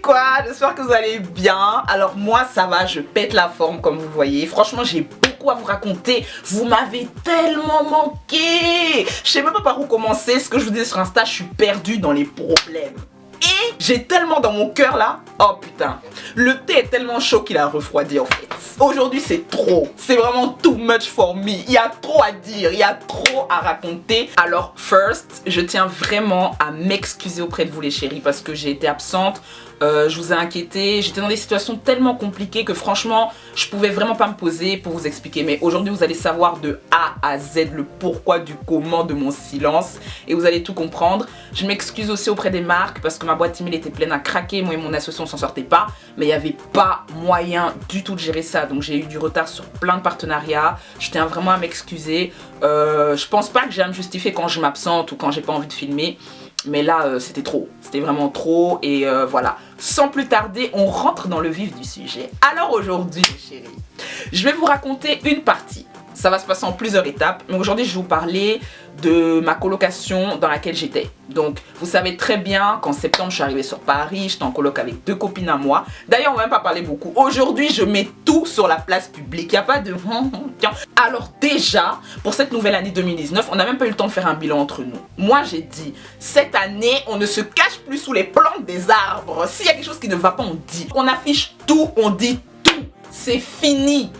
quoi? J'espère que vous allez bien. Alors moi ça va, je pète la forme comme vous voyez. Franchement j'ai beaucoup à vous raconter. Vous m'avez tellement manqué. Je sais même pas par où commencer. Ce que je vous dis sur Insta, je suis perdue dans les problèmes. Et j'ai tellement dans mon cœur là. Oh putain. Le thé est tellement chaud qu'il a refroidi en fait. Aujourd'hui c'est trop. C'est vraiment too much for me. Il y a trop à dire. Il y a trop à raconter. Alors first, je tiens vraiment à m'excuser auprès de vous les chéris parce que j'ai été absente. Je vous ai inquiété, j'étais dans des situations tellement compliquées que franchement je pouvais vraiment pas me poser pour vous expliquer. Mais aujourd'hui vous allez savoir de A à Z le pourquoi du comment de mon silence et vous allez tout comprendre. Je m'excuse aussi auprès des marques parce que ma boîte email était pleine à craquer. Moi et mon associé on s'en sortait pas, mais il n'y avait pas moyen du tout de gérer ça. Donc j'ai eu du retard sur plein de partenariats. Je tiens vraiment à m'excuser. Je pense pas que j'ai à me justifier quand je m'absente ou quand j'ai pas envie de filmer. Mais là, c'était trop. C'était vraiment trop. Et voilà. Sans plus tarder, on rentre dans le vif du sujet. Alors aujourd'hui, chérie, je vais vous raconter une partie. Ça va se passer en plusieurs étapes. Mais aujourd'hui, je vais vous parler de ma colocation dans laquelle j'étais. Donc, vous savez très bien qu'en septembre, je suis arrivée sur Paris. J'étais en coloc avec 2 copines à moi. D'ailleurs, on va même pas parler beaucoup. Aujourd'hui, je mets tout sur la place publique. Il n'y a pas de... Alors déjà, pour cette nouvelle année 2019, on n'a même pas eu le temps de faire un bilan entre nous. Moi, j'ai dit, cette année, on ne se cache plus sous les plantes des arbres. S'il y a quelque chose qui ne va pas, on dit. On affiche tout, on dit tout. C'est fini.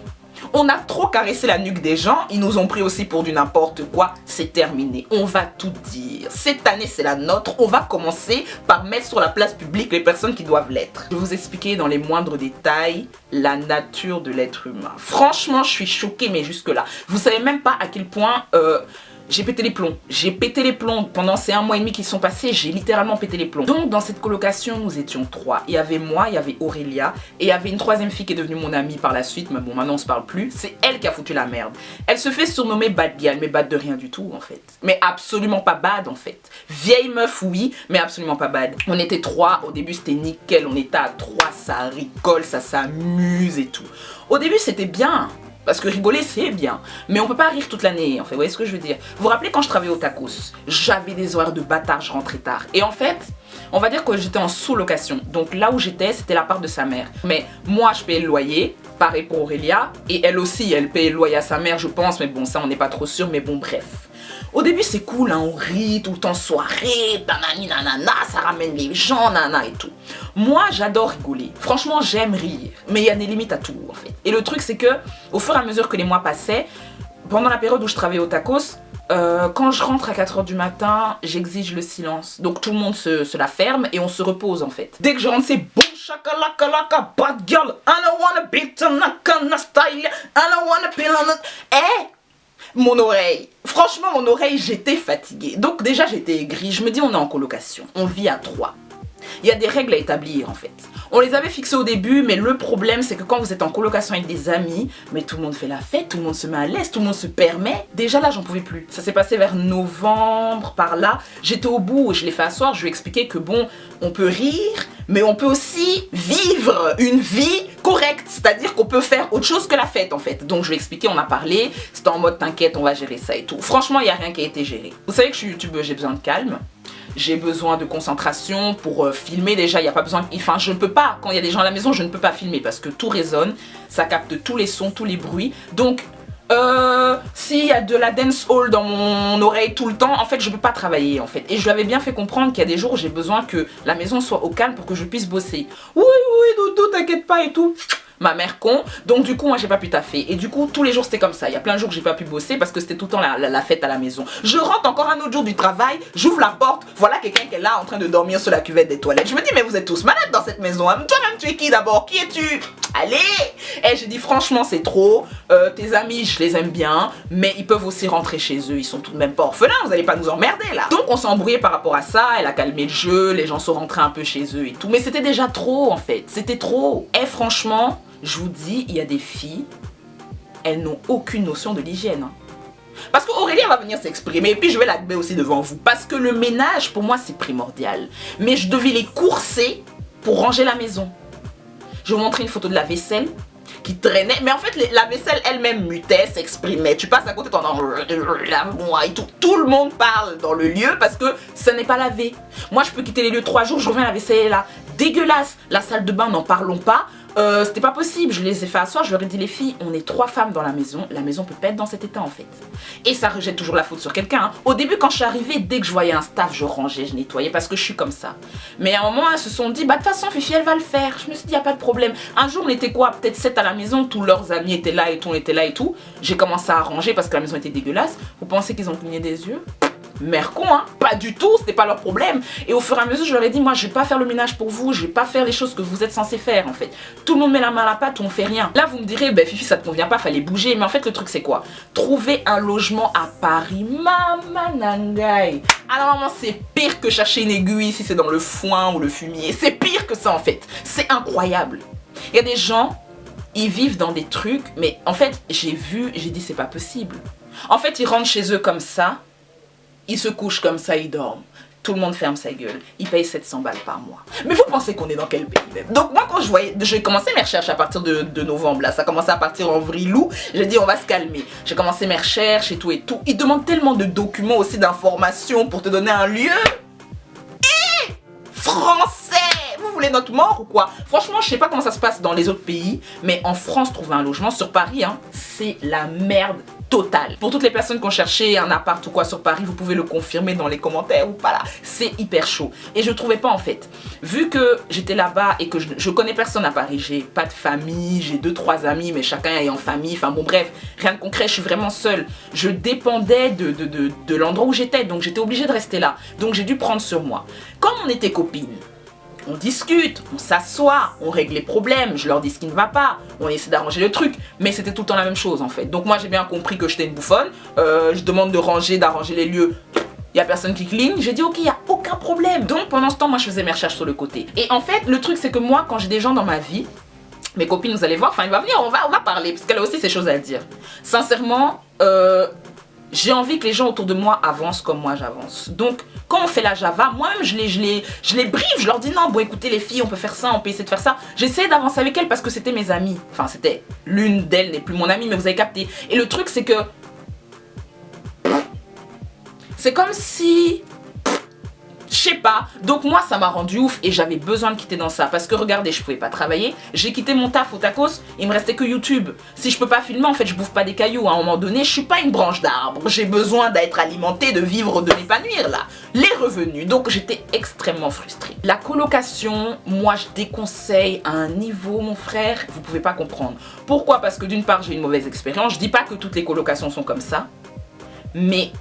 On a trop caressé la nuque des gens, ils nous ont pris aussi pour du n'importe quoi, c'est terminé. On va tout dire. Cette année, c'est la nôtre. On va commencer par mettre sur la place publique les personnes qui doivent l'être. Je vais vous expliquer dans les moindres détails la nature de l'être humain. Franchement, je suis choquée, mais jusque-là. Vous savez même pas à quel point... j'ai pété les plombs. J'ai pété les plombs. Pendant ces 1 mois et demi qui sont passés, j'ai littéralement pété les plombs. Donc dans cette colocation, nous étions 3. Il y avait moi, il y avait Aurélia et il y avait une 3e fille qui est devenue mon amie par la suite. Mais bon, maintenant on se parle plus. C'est elle qui a foutu la merde. Elle se fait surnommer bad girl, mais bad de rien du tout en fait. Mais absolument pas bad en fait. Vieille meuf oui, mais absolument pas bad. On était 3. Au début c'était nickel. On était à 3. Ça rigole, ça s'amuse et tout. Au début c'était bien. Parce que rigoler c'est bien, mais on peut pas rire toute l'année en fait, vous voyez ce que je veux dire. Vous vous rappelez quand je travaillais au tacos, j'avais des horaires de bâtard, je rentrais tard. Et en fait, on va dire que j'étais en sous-location, donc là où j'étais c'était la part de sa mère. Mais moi je payais le loyer, pareil pour Aurélia, et elle aussi elle payait le loyer à sa mère je pense, mais bon ça on n'est pas trop sûr, mais bon bref. Au début c'est cool, hein, on rit tout le temps soirée, tanani nanana, ça ramène les gens, nana et tout. Moi j'adore rigoler, franchement j'aime rire, mais il y a des limites à tout en fait. Et le truc c'est que au fur et à mesure que les mois passaient, pendant la période où je travaillais au tacos, quand je rentre à 4 h du matin, j'exige le silence. Donc tout le monde se la ferme et on se repose en fait. Dès que je rentre c'est bon shakalaka bad girl, I don't wanna be Tanaka style, I don't wanna be on it. Mon oreille, franchement mon oreille j'étais fatiguée. Donc déjà j'étais aigrie, je me dis on est en colocation, on vit à 3. Il y a des règles à établir en fait. On les avait fixées au début, mais le problème c'est que quand vous êtes en colocation avec des amis, mais tout le monde fait la fête, tout le monde se met à l'aise, tout le monde se permet. Déjà là j'en pouvais plus. Ça s'est passé vers novembre, par là. J'étais au bout, je l'ai fait asseoir, je lui ai expliqué que bon, on peut rire, mais on peut aussi vivre une vie correcte. C'est-à-dire qu'on peut faire autre chose que la fête en fait. Donc je lui ai expliqué, on a parlé, c'était en mode t'inquiète, on va gérer ça et tout. Franchement il n'y a rien qui a été géré. Vous savez que je suis youtubeuse, j'ai besoin de calme. J'ai besoin de concentration pour filmer déjà, il n'y a pas besoin... Enfin, je ne peux pas, quand il y a des gens à la maison, je ne peux pas filmer parce que tout résonne, ça capte tous les sons, tous les bruits. Donc, s'il y a de la dance hall dans mon oreille tout le temps, en fait, je ne peux pas travailler en fait. Et je lui avais bien fait comprendre qu'il y a des jours où j'ai besoin que la maison soit au calme pour que je puisse bosser. Oui, Doudou, t'inquiète pas et tout. Ma mère con, donc du coup moi j'ai pas pu taffer et du coup tous les jours c'était comme ça, il y a plein de jours que j'ai pas pu bosser parce que c'était tout le temps la fête à la maison. Je rentre encore un autre jour du travail, j'ouvre la porte, voilà quelqu'un qui est là en train de dormir sur la cuvette des toilettes. Je me dis mais vous êtes tous malades dans cette maison, hein? Toi-même tu es qui d'abord? Qui es-tu? Allez! Et j'ai dit franchement c'est trop, tes amis je les aime bien, mais ils peuvent aussi rentrer chez eux, ils sont tout de même pas orphelins, vous allez pas nous emmerder là. Donc on s'est embrouillé par rapport à ça, elle a calmé le jeu, les gens sont rentrés un peu chez eux et tout, mais c'était déjà trop en fait, c'était trop. Et franchement, je vous dis, il y a des filles, elles n'ont aucune notion de l'hygiène. Hein. Parce qu'Aurélie va venir s'exprimer et puis je vais la mettre aussi devant vous. Parce que le ménage, pour moi, c'est primordial. Mais je devais les courser pour ranger la maison. Je vais vous montrer une photo de la vaisselle. qui traînait. Mais en fait, la vaisselle elle-même mutait, s'exprimait. Tu passes à côté, t'entends lave-moi et tout. Tout le monde parle dans le lieu parce que ça n'est pas lavé. Moi, je peux quitter les lieux 3 jours, je reviens, la vaisselle est là. Dégueulasse. La salle de bain, n'en parlons pas. C'était pas possible, je les ai fait asseoir, je leur ai dit les filles, on est 3 femmes dans la maison peut pas être dans cet état en fait. Et ça rejette toujours la faute sur quelqu'un. Hein. Au début quand je suis arrivée, dès que je voyais un staff, je rangeais, je nettoyais parce que je suis comme ça. Mais à un moment, elles se sont dit, bah de toute façon Fifi elle va le faire. Je me suis dit, y a pas de problème. Un jour on était quoi, peut-être 7 à la maison, tous leurs amis étaient là et tout, on était là et tout. J'ai commencé à ranger parce que la maison était dégueulasse. Vous pensez qu'ils ont cligné des yeux? Mère con, hein, pas du tout, c'était pas leur problème. Et au fur et à mesure, je leur ai dit, moi je vais pas faire le ménage pour vous, je vais pas faire les choses que vous êtes censés faire en fait. Tout le monde met la main à la pâte, on fait rien. Là vous me direz, ben Fifi ça te convient pas, fallait bouger. Mais en fait le truc c'est quoi? Trouver un logement à Paris, Mama Nangai. Alors maman, c'est pire que chercher une aiguille si c'est dans le foin ou le fumier. C'est pire que ça en fait, c'est incroyable. Il y a des gens, ils vivent dans des trucs, mais en fait j'ai dit c'est pas possible. En fait ils rentrent chez eux comme ça. Ils se couchent comme ça, ils dorment. Tout le monde ferme sa gueule. Ils payent 700 balles par mois. Mais vous pensez qu'on est dans quel pays même? Donc moi quand j'ai commencé mes recherches à partir de novembre là, ça commençait à partir en vrilou, j'ai dit on va se calmer. J'ai commencé mes recherches et tout et tout. Ils demandent tellement de documents aussi, d'informations pour te donner un lieu. Et français! Vous voulez notre mort ou quoi? Franchement, je sais pas comment ça se passe dans les autres pays, mais en France, trouver un logement sur Paris, hein, c'est la merde totale. Pour toutes les personnes qui ont cherché un appart ou quoi sur Paris, vous pouvez le confirmer dans les commentaires ou pas là. C'est hyper chaud. Et je trouvais pas en fait. Vu que j'étais là-bas et que je connais personne à Paris, j'ai pas de famille, j'ai 2-3 amis, mais chacun est en famille. Enfin bon bref, rien de concret, je suis vraiment seule. Je dépendais de l'endroit où j'étais, donc j'étais obligée de rester là. Donc j'ai dû prendre sur moi. Comme on était copines, on discute, on s'assoit, on règle les problèmes, je leur dis ce qui ne va pas, on essaie d'arranger le truc, mais c'était tout le temps la même chose en fait. Donc moi j'ai bien compris que j'étais une bouffonne, je demande de ranger, d'arranger les lieux, il n'y a personne qui cligne, j'ai dit ok, il n'y a aucun problème. Donc pendant ce temps, moi je faisais mes recherches sur le côté. Et en fait, le truc c'est que moi, quand j'ai des gens dans ma vie, mes copines, vous allez voir, enfin il va venir, on va parler, parce qu'elle a aussi ses choses à dire. Sincèrement, j'ai envie que les gens autour de moi avancent comme moi j'avance. Donc quand on fait la Java, moi-même je les brief, je leur dis non, bon écoutez les filles, on peut faire ça, on peut essayer de faire ça. J'essaie d'avancer avec elles parce que c'était mes amies. Enfin c'était, l'une d'elles n'est plus mon amie, mais vous avez capté. Et le truc c'est que c'est comme si, je sais pas, donc moi ça m'a rendu ouf et j'avais besoin de quitter dans ça parce que regardez, je pouvais pas travailler, j'ai quitté mon taf au tacos, il me restait que YouTube. Si je peux pas filmer, en fait je bouffe pas des cailloux, à un moment donné je suis pas une branche d'arbre, j'ai besoin d'être alimentée, de vivre, de m'épanouir là, les revenus. Donc j'étais extrêmement frustrée. La colocation, moi je déconseille à un niveau, mon frère, vous pouvez pas comprendre. Pourquoi? Parce que d'une part j'ai une mauvaise expérience, je dis pas que toutes les colocations sont comme ça, mais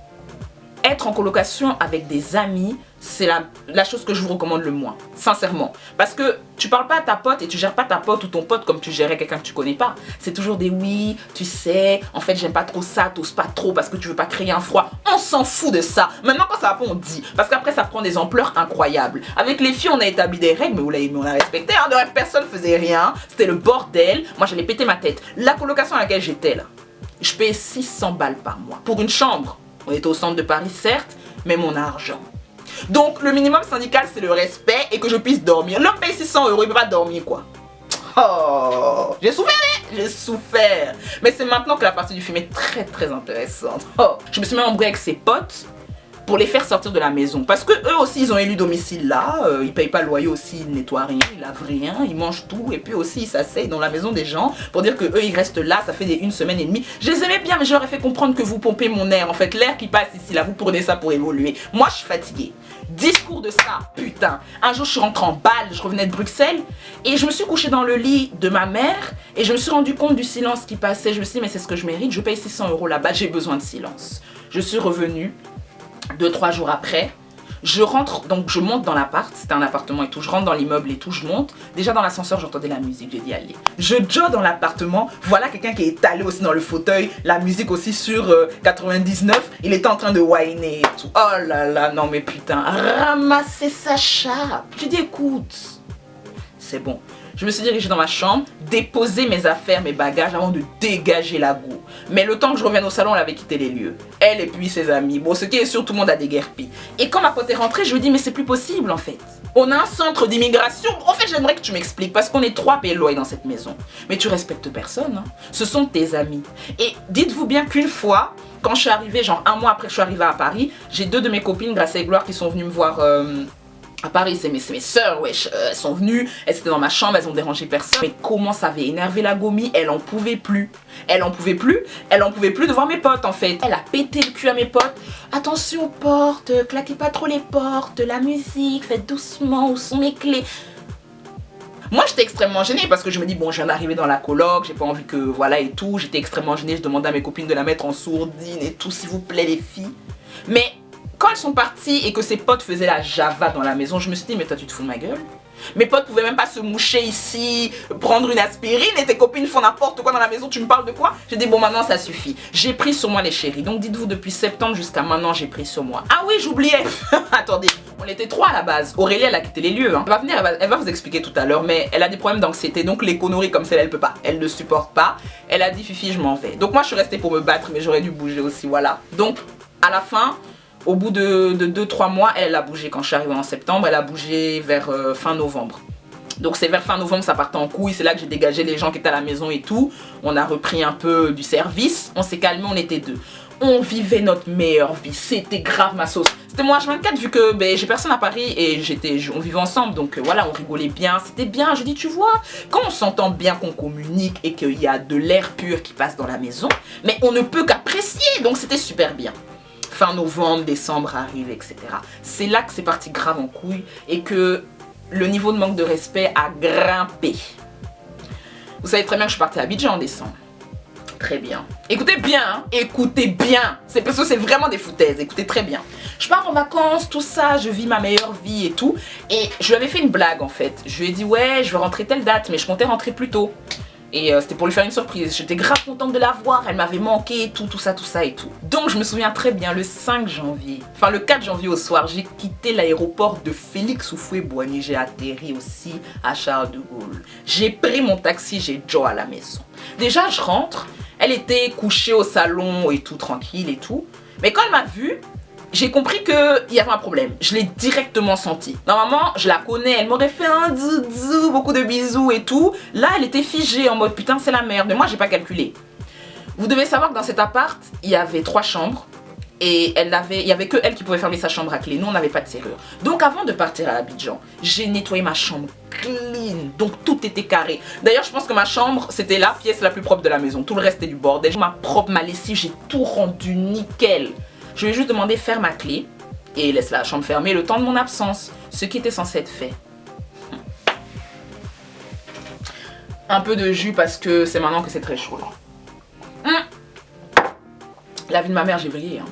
être en colocation avec des amis, c'est la chose que je vous recommande le moins, sincèrement. Parce que tu parles pas à ta pote et tu gères pas ta pote ou ton pote comme tu gérais quelqu'un que tu connais pas. C'est toujours des oui, tu sais, en fait j'aime pas trop ça, t'oses pas trop parce que tu veux pas créer un froid. On s'en fout de ça. Maintenant quand ça va pas, on dit. Parce qu'après ça prend des ampleurs incroyables. Avec les filles on a établi des règles, mais on a respecté, hein, personne faisait rien. C'était le bordel. Moi j'allais péter ma tête. La colocation à laquelle j'étais là, je payais 600 balles par mois pour une chambre. On était au centre de Paris, certes, mais mon argent. Donc, le minimum syndical, c'est le respect et que je puisse dormir. L'homme paye 600 €, il peut pas dormir, quoi. Oh, j'ai souffert, j'ai souffert. Mais c'est maintenant que la partie du film est très, très intéressante. Oh, je me suis même embrouillée avec ses potes pour les faire sortir de la maison. Parce que eux aussi, ils ont élu domicile là. Ils payent pas le loyer aussi, ils nettoient rien, ils lavent rien, ils mangent tout. Et puis aussi, ils s'asseyent dans la maison des gens pour dire que eux, ils restent là. Ça fait une semaine et demie. Je les aimais bien, mais je leur ai fait comprendre que vous pompez mon air. En fait, l'air qui passe ici, là, vous prenez ça pour évoluer. Moi, je suis fatiguée. Discours de ça, putain. Un jour, je suis rentrée en balle, je revenais de Bruxelles. Et je me suis couchée dans le lit de ma mère. Et je me suis rendu compte du silence qui passait. Je me suis dit, mais c'est ce que je mérite. Je paye 600 € là-bas, j'ai besoin de silence. Je suis revenue. 2-3 jours après, je rentre, donc je monte dans l'appart, c'était un appartement et tout, je rentre dans l'immeuble et tout, je monte. Déjà dans l'ascenseur, j'entendais la musique, j'ai dit allez. Je joue dans l'appartement, voilà quelqu'un qui est étalé aussi dans le fauteuil, la musique aussi sur 99, il était en train de whiner et tout. Oh là là, non mais putain, ramasser sa chape. J'ai dit écoute, c'est bon. Je me suis dirigée dans ma chambre, déposer mes affaires, mes bagages avant de dégager la go. Mais le temps que je revienne au salon, elle avait quitté les lieux. Elle et puis ses amis. Bon, ce qui est sûr, tout le monde a déguerpi. Et quand ma pote est rentrée, je lui ai dit, mais c'est plus possible en fait. On a un centre d'immigration. En fait, j'aimerais que tu m'expliques parce qu'on est 3 péloïs dans cette maison. Mais tu respectes personne. Hein. Ce sont tes amis. Et dites-vous bien qu'une fois, quand je suis arrivée, genre 1 mois après que je suis arrivée à Paris, j'ai 2 de mes copines, Grâce et Gloire, qui sont venues me voir à Paris. C'est mes sœurs, wesh. Elles sont venues, elles étaient dans ma chambre, elles ont dérangé personne. Mais comment ça avait énervé la Gomi, elle en pouvait plus. Elle en pouvait plus de voir mes potes en fait. Elle a pété le cul à mes potes. Attention aux portes, claquez pas trop les portes, la musique, faites doucement, où sont mes clés? Moi j'étais extrêmement gênée parce que je me dis bon je viens d'arriver dans la coloc, j'ai pas envie que voilà et tout, j'étais extrêmement gênée, je demandais à mes copines de la mettre en sourdine et tout s'il vous plaît les filles. Mais quand elles sont parties et que ses potes faisaient la java dans la maison, je me suis dit mais toi tu te fous de ma gueule? Mes potes pouvaient même pas se moucher ici, prendre une aspirine et tes copines font n'importe quoi dans la maison, tu me parles de quoi? J'ai dit bon maintenant ça suffit. J'ai pris sur moi les chéris. Donc dites-vous depuis septembre jusqu'à maintenant j'ai pris sur moi. Ah oui j'oubliais. Attendez, on était 3 à la base. Aurélie elle a quitté les lieux. Hein. Elle va venir, elle va vous expliquer tout à l'heure mais elle a des problèmes d'anxiété donc les conneries comme celle elle peut pas. Elle ne supporte pas. Elle a dit Fifi je m'en vais. Donc moi je suis restée pour me battre mais j'aurais dû bouger aussi voilà. Donc à la fin... Au bout de 2-3 mois, elle a bougé quand je suis arrivée en septembre, elle a bougé vers fin novembre. Donc c'est vers fin novembre ça partait en couille, c'est là que j'ai dégagé les gens qui étaient à la maison et tout. On a repris un peu du service, on s'est calmé, on était 2. On vivait notre meilleure vie, c'était grave ma sauce. C'était mon H24 vu que ben, j'ai personne à Paris et on vivait ensemble donc voilà on rigolait bien, c'était bien. Je dis tu vois, quand on s'entend bien, qu'on communique et qu'il y a de l'air pur qui passe dans la maison, mais on ne peut qu'apprécier donc c'était super bien. Fin novembre, décembre arrive, etc. C'est là que c'est parti grave en couille et que le niveau de manque de respect a grimpé. Vous savez très bien que je suis partie à Abidjan en décembre. Très bien. Écoutez bien, hein, écoutez bien. C'est parce que c'est vraiment des foutaises, écoutez très bien. Je pars en vacances, tout ça, je vis ma meilleure vie et tout. Et je lui avais fait une blague en fait. Je lui ai dit ouais, je vais rentrer telle date, mais je comptais rentrer plus tôt. Et c'était pour lui faire une surprise. J'étais grave contente de la voir, elle m'avait manqué et tout ça et tout. Donc je me souviens très bien, le 5 janvier, enfin le 4 janvier au soir, j'ai quitté l'aéroport de Félix Houphouët-Boigny. J'ai atterri aussi à Charles de Gaulle. J'ai pris mon taxi, j'ai Joe à la maison. Déjà je rentre, elle était couchée au salon et tout, tranquille et tout. Mais quand elle m'a vue, j'ai compris qu'il y avait un problème. Je l'ai directement senti. Normalement, je la connais. Elle m'aurait fait un zouzou, beaucoup de bisous et tout. Là, elle était figée en mode putain, c'est la merde. Mais moi, j'ai pas calculé. Vous devez savoir que dans cet appart, il y avait 3 chambres. Et il y avait que elle qui pouvait fermer sa chambre à clé. Nous, on n'avait pas de serrure. Donc, avant de partir à Abidjan, j'ai nettoyé ma chambre clean. Donc, tout était carré. D'ailleurs, je pense que ma chambre, c'était la pièce la plus propre de la maison. Tout le reste était du bordel. Ma lessive, j'ai tout rendu nickel. Je lui ai juste demandé faire ma clé et laisse la chambre fermée le temps de mon absence, ce qui était censé être fait. Un peu de jus parce que c'est maintenant que c'est très chaud là. La vie de ma mère, j'ai brillé. Hein.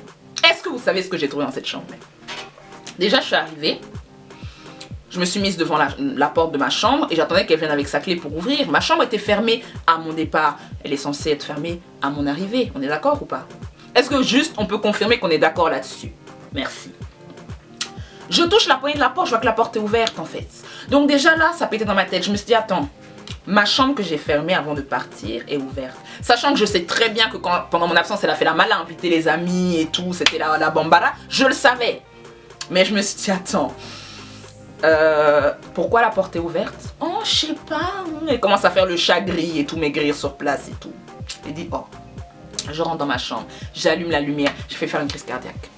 Est-ce que vous savez ce que j'ai trouvé dans cette chambre? Déjà, je suis arrivée, je me suis mise devant la porte de ma chambre et j'attendais qu'elle vienne avec sa clé pour ouvrir. Ma chambre était fermée à mon départ, elle est censée être fermée à mon arrivée. On est d'accord ou pas? Est-ce que juste on peut confirmer qu'on est d'accord là-dessus? Merci. Je touche la poignée de la porte, je vois que la porte est ouverte en fait. Donc déjà là, ça pétait dans ma tête. Je me suis dit attends, ma chambre que j'ai fermée avant de partir est ouverte. Sachant que je sais très bien que pendant mon absence, elle a fait la malin, invité les amis et tout, c'était la bambara. Je le savais. Mais je me suis dit attends, pourquoi la porte est ouverte? Oh, je sais pas. Elle commence à faire le chat gris et tout, maigrir sur place et tout. Elle dit oh. Je rentre dans ma chambre, j'allume la lumière, je fais faire une crise cardiaque.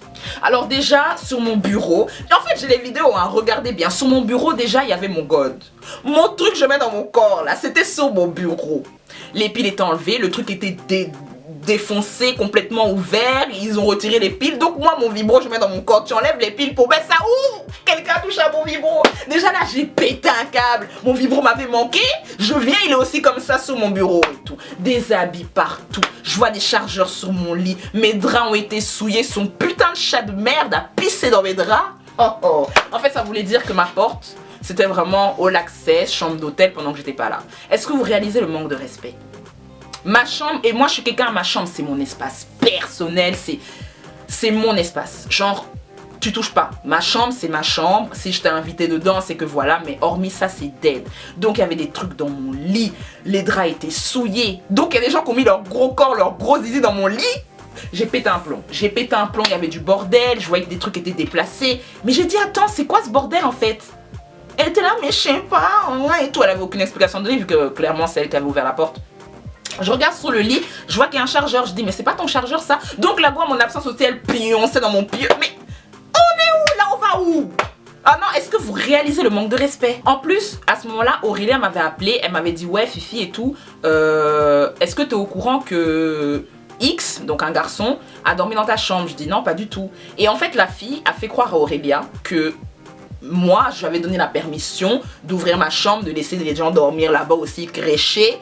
Alors déjà, sur mon bureau, en fait j'ai les vidéos, hein, regardez bien. Sur mon bureau déjà, il y avait mon god. Mon truc que je mets dans mon corps là, c'était sur mon bureau. Les piles étaient enlevées, le truc était défoncé, complètement ouvert. Ils ont retiré les piles, donc moi mon vibro je mets dans mon corps. Tu enlèves les piles pour mettre ça où? Quelqu'un touche à mon vibro. Déjà là j'ai pété un câble. Mon vibro m'avait manqué. Je viens, il est aussi comme ça sur mon bureau et tout. Des habits partout. Je vois des chargeurs sur mon lit. Mes draps ont été souillés. Son putain de chat de merde a pissé dans mes draps. Oh oh. En fait ça voulait dire que ma porte, c'était vraiment all access, chambre d'hôtel pendant que j'étais pas là. Est-ce que vous réalisez le manque de respect? Ma chambre, et moi je suis quelqu'un, ma chambre c'est mon espace personnel, c'est mon espace. Genre, tu touches pas. Ma chambre, c'est ma chambre. Si je t'ai invité dedans, c'est que voilà. Mais hormis ça, c'est dead. Donc, il y avait des trucs dans mon lit. Les draps étaient souillés. Donc, il y a des gens qui ont mis leur gros corps, leur gros zizi dans mon lit. J'ai pété un plomb. J'ai pété un plomb. Il y avait du bordel. Je voyais que des trucs étaient déplacés. Mais j'ai dit, attends, c'est quoi ce bordel en fait? Elle était là, mais je sais pas. Et tout. Elle avait aucune explication de lui, vu que clairement, c'est elle qui avait ouvert la porte. Je regarde sur le lit. Je vois qu'il y a un chargeur. Je dis, mais c'est pas ton chargeur ça? Donc, la go, à mon absence aussi, elle pionçait dans mon pied. Mais on est où là? On va où? Ah non, est-ce que vous réalisez le manque de respect? En plus, à ce moment-là, Aurélia m'avait appelé, elle m'avait dit ouais Fifi et tout, est-ce que tu es au courant que X, donc un garçon, a dormi dans ta chambre? Je dis non, pas du tout. Et en fait, la fille a fait croire à Aurélia que moi, je lui avais donné la permission d'ouvrir ma chambre, de laisser les gens dormir là-bas aussi, crécher,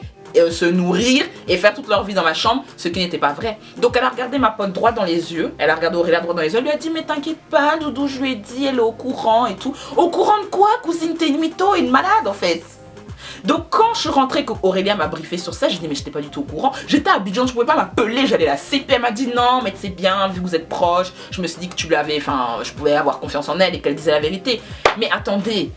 se nourrir et faire toute leur vie dans ma chambre, ce qui n'était pas vrai. Donc elle a regardé ma pote droit dans les yeux, elle a regardé Aurélia droit dans les yeux, elle lui a dit mais t'inquiète pas Doudou, je lui ai dit, elle est au courant et tout. Au courant de quoi cousine? T'es une mytho, une malade en fait. Donc quand je suis rentrée, que Aurélia m'a briefé sur ça, j'ai dit mais j'étais pas du tout au courant. J'étais à Abidjan, je pouvais pas m'appeler, j'allais la CP. Elle m'a dit non mais c'est bien, vu que vous êtes proches. Je me suis dit que tu l'avais, enfin je pouvais avoir confiance en elle et qu'elle disait la vérité. Mais attendez,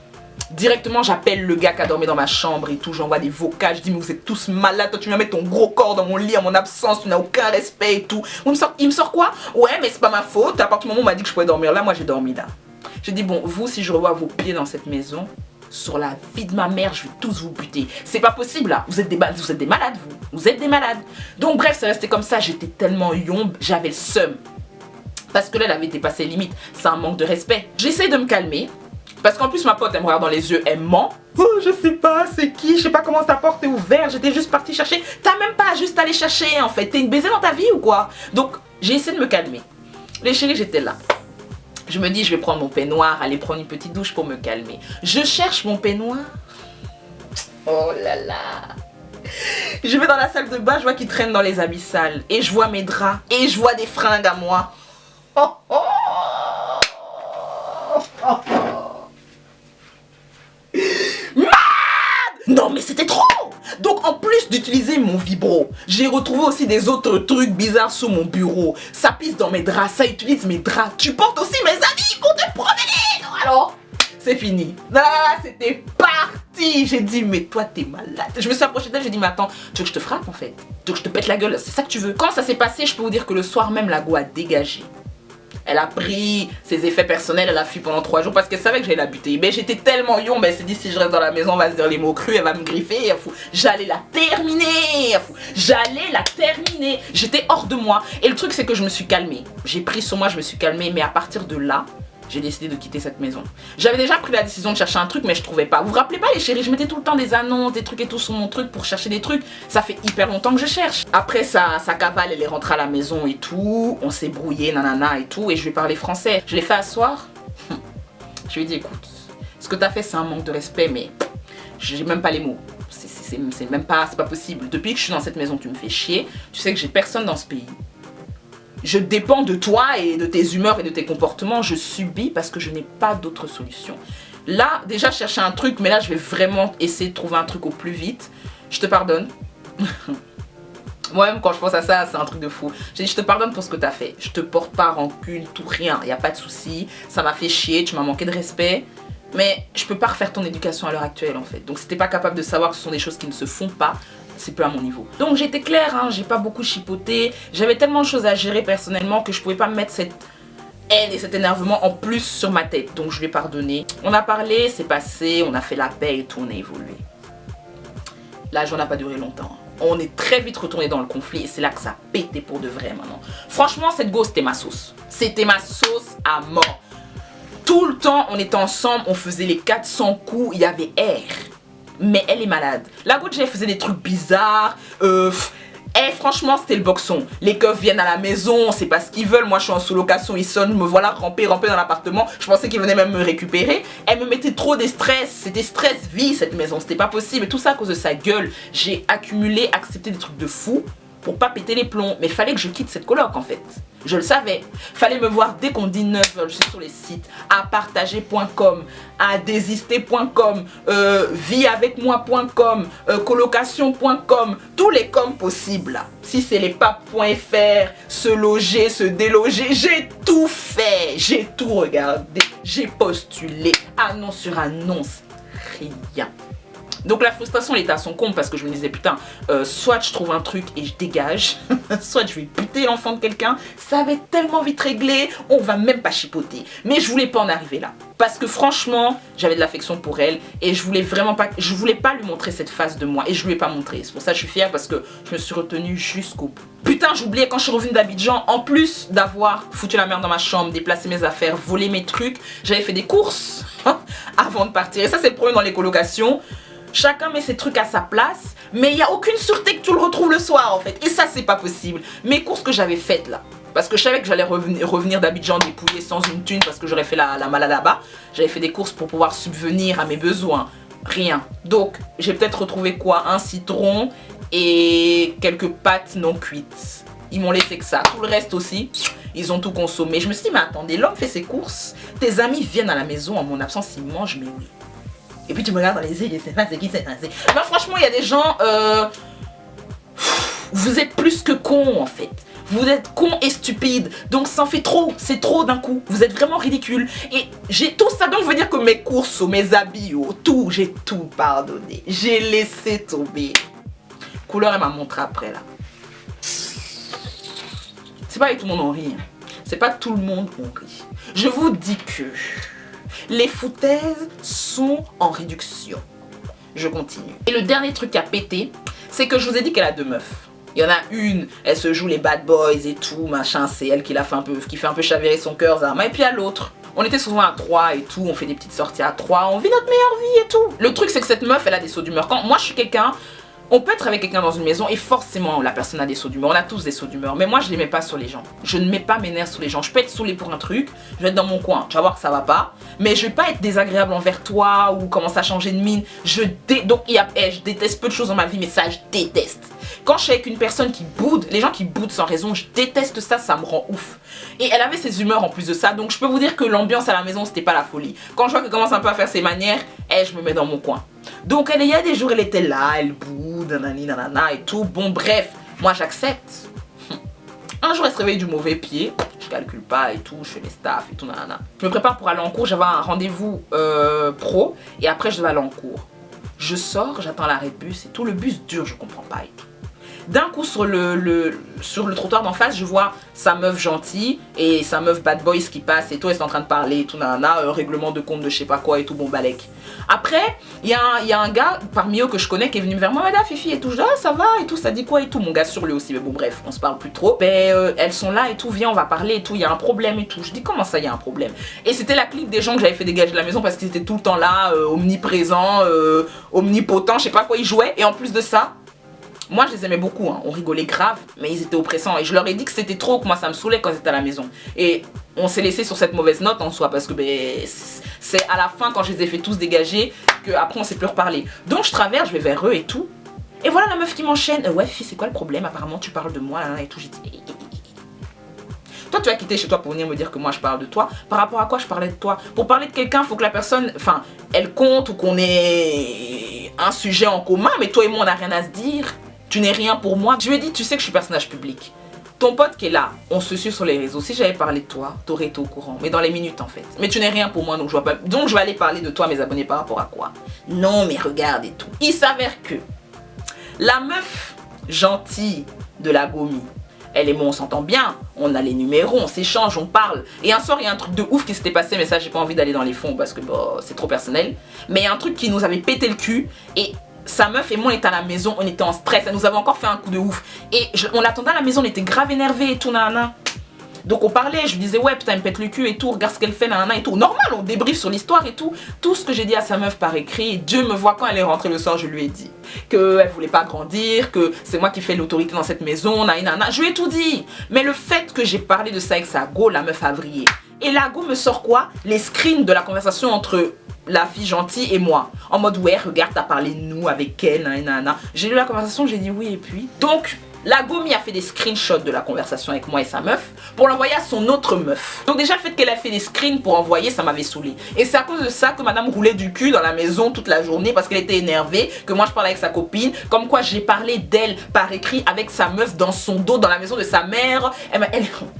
directement j'appelle le gars qui a dormi dans ma chambre et tout, j'envoie des vocaux, je dis mais vous êtes tous malades, toi tu viens mettre ton gros corps dans mon lit à mon absence, tu n'as aucun respect et tout. Il me sort quoi? Ouais mais c'est pas ma faute, à partir du moment où on m'a dit que je pouvais dormir là, moi j'ai dormi là. J'ai dit bon, vous si je revois vos pieds dans cette maison, sur la vie de ma mère, je vais tous vous buter. C'est pas possible là, vous êtes des malades vous êtes des malades. Donc bref, c'est resté comme ça, j'étais tellement yombe, j'avais le seum. Parce que là elle avait dépassé les limites, c'est un manque de respect. J'essaie de me calmer. Parce qu'en plus ma pote elle me regarde dans les yeux, elle ment. Oh je sais pas c'est qui, je sais pas comment ta porte est ouverte, j'étais juste partie chercher. T'as même pas juste à aller chercher en fait, t'es une baisée dans ta vie ou quoi? Donc j'ai essayé de me calmer. Les chéris j'étais là. Je me dis je vais prendre mon peignoir, aller prendre une petite douche pour me calmer. Je cherche mon peignoir. Oh là là. Je vais dans la salle de bain, je vois qu'il traîne dans les habits sales. Et je vois mes draps. Et je vois des fringues à moi. Oh oh. Oh oh. Non mais c'était trop! Donc en plus d'utiliser mon vibro, j'ai retrouvé aussi des autres trucs bizarres sur mon bureau. Ça pisse dans mes draps, ça utilise mes draps. Tu portes aussi mes habits pour te promener! Alors, c'est fini. Ah, c'était parti! J'ai dit mais toi t'es malade. Je me suis approchée d'elle, j'ai dit mais attends, tu veux que je te frappe en fait? Tu veux que je te pète la gueule? C'est ça que tu veux? Quand ça s'est passé, je peux vous dire que le soir même la go a dégagé. Elle a pris ses effets personnels, elle a fui pendant 3 jours parce qu'elle savait que j'allais la buter. Mais j'étais tellement yombe, elle s'est dit si je reste dans la maison, on va se dire les mots crus, elle va me griffer. J'allais la terminer. J'allais la terminer. J'étais hors de moi. Et le truc c'est que je me suis calmée. J'ai pris sur moi, je me suis calmée. Mais à partir de là, j'ai décidé de quitter cette maison. J'avais déjà pris la décision de chercher un truc mais je trouvais pas. Vous vous rappelez pas les chéris, je mettais tout le temps des annonces, des trucs et tout sur mon truc pour chercher des trucs. Ça fait hyper longtemps que je cherche. Après sa cavale, elle est rentrée à la maison et tout. On s'est brouillé, nanana et tout. Et je lui ai parlé français. Je l'ai fait asseoir. Je lui ai dit écoute, ce que t'as fait c'est un manque de respect mais j'ai même pas les mots. C'est même pas, c'est pas possible. Depuis que je suis dans cette maison tu me fais chier. Tu sais que j'ai personne dans ce pays. Je dépends de toi et de tes humeurs et de tes comportements. Je subis parce que je n'ai pas d'autre solution. Là, déjà, je cherchais un truc, mais là, je vais vraiment essayer de trouver un truc au plus vite. Je te pardonne. Moi-même, quand je pense à ça, c'est un truc de fou. J'ai dit, je te pardonne pour ce que tu as fait. Je te porte pas rancune, tout, rien. Il n'y a pas de souci. Ça m'a fait chier, tu m'as manqué de respect. Mais je peux pas refaire ton éducation à l'heure actuelle, en fait. Donc, si t'es pas capable de savoir que ce sont des choses qui ne se font pas, c'est plus à mon niveau. Donc j'étais claire, hein, j'ai pas beaucoup chipoté. J'avais tellement de choses à gérer personnellement que je pouvais pas me mettre cette haine et cet énervement en plus sur ma tête. Donc je lui ai pardonné. On a parlé, c'est passé, on a fait la paix et tout, on a évolué. Là, j'en ai pas duré longtemps. On est très vite retourné dans le conflit et c'est là que ça a pété pour de vrai maintenant. Franchement, cette go, c'était ma sauce. C'était ma sauce à mort. Tout le temps, on était ensemble, on faisait les 400 coups, il y avait air. Mais elle est malade. La goutte, elle faisait des trucs bizarres. Franchement, c'était le boxon. Les keufs viennent à la maison, on sait pas ce qu'ils veulent. Moi, je suis en sous-location, ils sonnent, me voilà ramper dans l'appartement. Je pensais qu'ils venaient même me récupérer. Elle me mettait trop des stress. C'était stress-vie, cette maison. C'était pas possible. Et tout ça à cause de sa gueule. J'ai accumulé, accepté des trucs de fou. pour pas péter les plombs. Mais fallait que je quitte cette coloc en fait. Je le savais. Fallait me voir dès qu'on dit 9h. Je suis sur les sites apartager.com, adesister.com, vieavecmoi.com, colocation.com, tous les coms possibles là. Si c'est les papes.fr, se loger, se déloger, j'ai tout fait. J'ai tout regardé. J'ai postulé. Annonce sur annonce. Rien. Donc la frustration elle était à son compte parce que je me disais putain, soit je trouve un truc et je dégage, soit je vais buter l'enfant de quelqu'un, ça va être tellement vite réglé, on va même pas chipoter. Mais je voulais pas en arriver là. Parce que franchement, j'avais de l'affection pour elle et je voulais vraiment pas, je voulais pas lui montrer cette face de moi et je lui ai pas montré. C'est pour ça que je suis fière parce que je me suis retenue jusqu'au bout. Putain, j'oubliais quand je suis revenue d'Abidjan, en plus d'avoir foutu la merde dans ma chambre, déplacé mes affaires, volé mes trucs, j'avais fait des courses avant de partir. Et ça c'est le problème dans les colocations. Chacun met ses trucs à sa place, mais il n'y a aucune sûreté que tu le retrouves le soir en fait. Et ça c'est pas possible. Mes courses que j'avais faites là, parce que je savais que j'allais revenir d'Abidjan dépouillée sans une thune parce que j'aurais fait la malade là-bas. J'avais fait des courses pour pouvoir subvenir à mes besoins. Rien. Donc j'ai peut-être retrouvé quoi? Un citron et quelques pâtes non cuites. Ils m'ont laissé que ça. Tout le reste aussi, ils ont tout consommé. Je me suis dit mais attendez, l'homme fait ses courses, tes amis viennent à la maison en mon absence, ils mangent, mais oui. Et puis tu me regardes dans les yeux, je sais pas c'est qui c'est. Ben, franchement, il y a des gens, vous êtes plus que cons en fait. Vous êtes cons et stupides. Donc ça en fait trop, c'est trop d'un coup. Vous êtes vraiment ridicule. Et j'ai tout ça, donc je veux dire que mes courses, mes habits, tout, j'ai tout pardonné. J'ai laissé tomber. Couleur, elle m'a montré après là. C'est pas avec tout le monde on rit. Hein. C'est pas tout le monde on rit. Je vous dis que les foutaises sont en réduction. Je continue. Et le dernier truc à péter, c'est que je vous ai dit qu'elle a deux meufs. Il y en a une, elle se joue les bad boys et tout, machin, c'est elle qui fait un peu chavirer son cœur, Zama. Et puis à l'autre, on était souvent à 3 et tout, on fait des petites sorties à 3, on vit notre meilleure vie et tout. Le truc c'est que cette meuf, elle a des sauts d'humeur. Quand moi je suis quelqu'un, on peut être avec quelqu'un dans une maison et forcément la personne a des sauts d'humeur, on a tous des sauts d'humeur. Mais moi je les mets pas sur les gens, je ne mets pas mes nerfs sur les gens. Je peux être saoulée pour un truc, je vais être dans mon coin, tu vas voir que ça va pas. Mais je vais pas être désagréable envers toi ou commencer à changer de mine. Je déteste peu de choses dans ma vie, mais ça je déteste. Quand je suis avec une personne qui boude, les gens qui boudent sans raison, je déteste ça, ça me rend ouf. Et elle avait ses humeurs en plus de ça, donc je peux vous dire que l'ambiance à la maison c'était pas la folie. Quand je vois qu'elle commence un peu à faire ses manières, je me mets dans mon coin. Donc il y a des jours elle était là, elle boude, nanani nanana et tout, bon bref, moi j'accepte. Un jour elle se réveille du mauvais pied, je calcule pas et tout, je fais les staffs et tout nanana. Je me prépare pour aller en cours, j'avais un rendez-vous pro et après je devais aller en cours. Je sors, j'attends l'arrêt de bus et tout, le bus dure, je comprends pas et tout. D'un coup sur le trottoir d'en face, je vois sa meuf gentille et sa meuf bad boys qui passe et tout, elle est en train de parler et tout, nanana, règlement de compte de je sais pas quoi et tout, bon balèque. Après, il y a un gars parmi eux que je connais qui est venu vers moi, madame Fifi et tout, je dis ah ça va et tout, ça dit quoi et tout, mon gars sur lui aussi, mais bon bref, on se parle plus trop. Ben elles sont là et tout, viens on va parler et tout, il y a un problème et tout. Je dis comment ça il y a un problème? Et c'était la clique des gens que j'avais fait dégager de la maison parce qu'ils étaient tout le temps là, omniprésents, omnipotents, je sais pas quoi, ils jouaient et en plus de ça, moi je les aimais beaucoup, hein. On rigolait grave, mais ils étaient oppressants. Et je leur ai dit que c'était trop, que moi ça me saoulait quand ils étaient à la maison. Et on s'est laissé sur cette mauvaise note en soi, parce que c'est à la fin quand je les ai fait tous dégager, qu'après on s'est plus reparlé. Donc je traverse, je vais vers eux et tout. Et voilà la meuf qui m'enchaîne. Ouais fille, c'est quoi le problème? Apparemment tu parles de moi là, et tout. J'ai dit toi tu as quitté chez toi pour venir me dire que moi je parle de toi. Par rapport à quoi je parlais de toi? Pour parler de quelqu'un, faut que la personne, enfin, elle compte ou qu'on ait un sujet en commun, mais toi et moi on n'a rien à se dire. Tu n'es rien pour moi. Je lui ai dit, tu sais que je suis personnage public. Ton pote qui est là, on se suit sur les réseaux. Si j'avais parlé de toi, t'aurais été au courant. Mais dans les minutes en fait. Mais tu n'es rien pour moi, donc je vois pas. Donc je vais aller parler de toi, mes abonnés, par rapport à quoi? Non, mais regarde et tout. Il s'avère que la meuf gentille de la Gomi, elle et moi on s'entend bien, on a les numéros, on s'échange, on parle. Et un soir il y a un truc de ouf qui s'était passé, mais ça j'ai pas envie d'aller dans les fonds parce que c'est trop personnel. Mais il y a un truc qui nous avait pété le cul et sa meuf et moi on était à la maison, on était en stress, elle nous avait encore fait un coup de ouf. Et on l'attendait à la maison, on était grave énervés et tout nanana. Donc on parlait, je lui disais ouais putain elle me pète le cul et tout, regarde ce qu'elle fait nanana et tout. Normal, on débriefe sur l'histoire et tout. Tout ce que j'ai dit à sa meuf par écrit, Dieu me voit quand elle est rentrée le soir, je lui ai dit qu'elle voulait pas grandir, que c'est moi qui fais l'autorité dans cette maison, nanana. Je lui ai tout dit. Mais le fait que j'ai parlé de ça avec sa go, la meuf a vrillé. Et la go me sort quoi? Les screens de la conversation entre la fille gentille et moi. En mode ouais regarde t'as parlé de nous avec elle, nanana. J'ai lu la conversation, j'ai dit oui et puis. Donc La Gomi a fait des screenshots de la conversation avec moi et sa meuf pour l'envoyer à son autre meuf. Donc déjà le fait qu'elle a fait des screens pour envoyer, ça m'avait saoulé. Et c'est à cause de ça que madame roulait du cul dans la maison toute la journée parce qu'elle était énervée, que moi je parlais avec sa copine, comme quoi j'ai parlé d'elle par écrit avec sa meuf dans son dos, dans la maison de sa mère.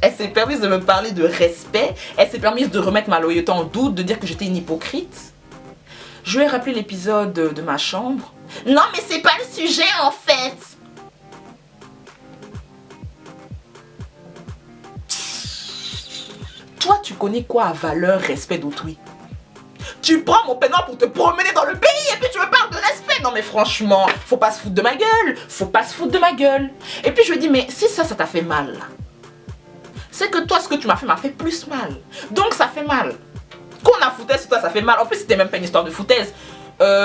Elle s'est permise de me parler de respect, elle s'est permise de remettre ma loyauté en doute, de dire que j'étais une hypocrite. Je lui ai rappelé l'épisode de ma chambre. Non mais c'est pas le sujet en fait. Toi tu connais quoi à valeur respect d'autrui? Tu prends mon peignoir pour te promener dans le pays et puis tu me parles de respect. Non mais franchement, faut pas se foutre de ma gueule. Faut pas se foutre de ma gueule. Et puis je lui dis mais si ça t'a fait mal là, c'est que toi ce que tu m'as fait plus mal. Donc ça fait mal. Qu'on a foutaise sur toi ça fait mal. En plus c'était même pas une histoire de foutaise.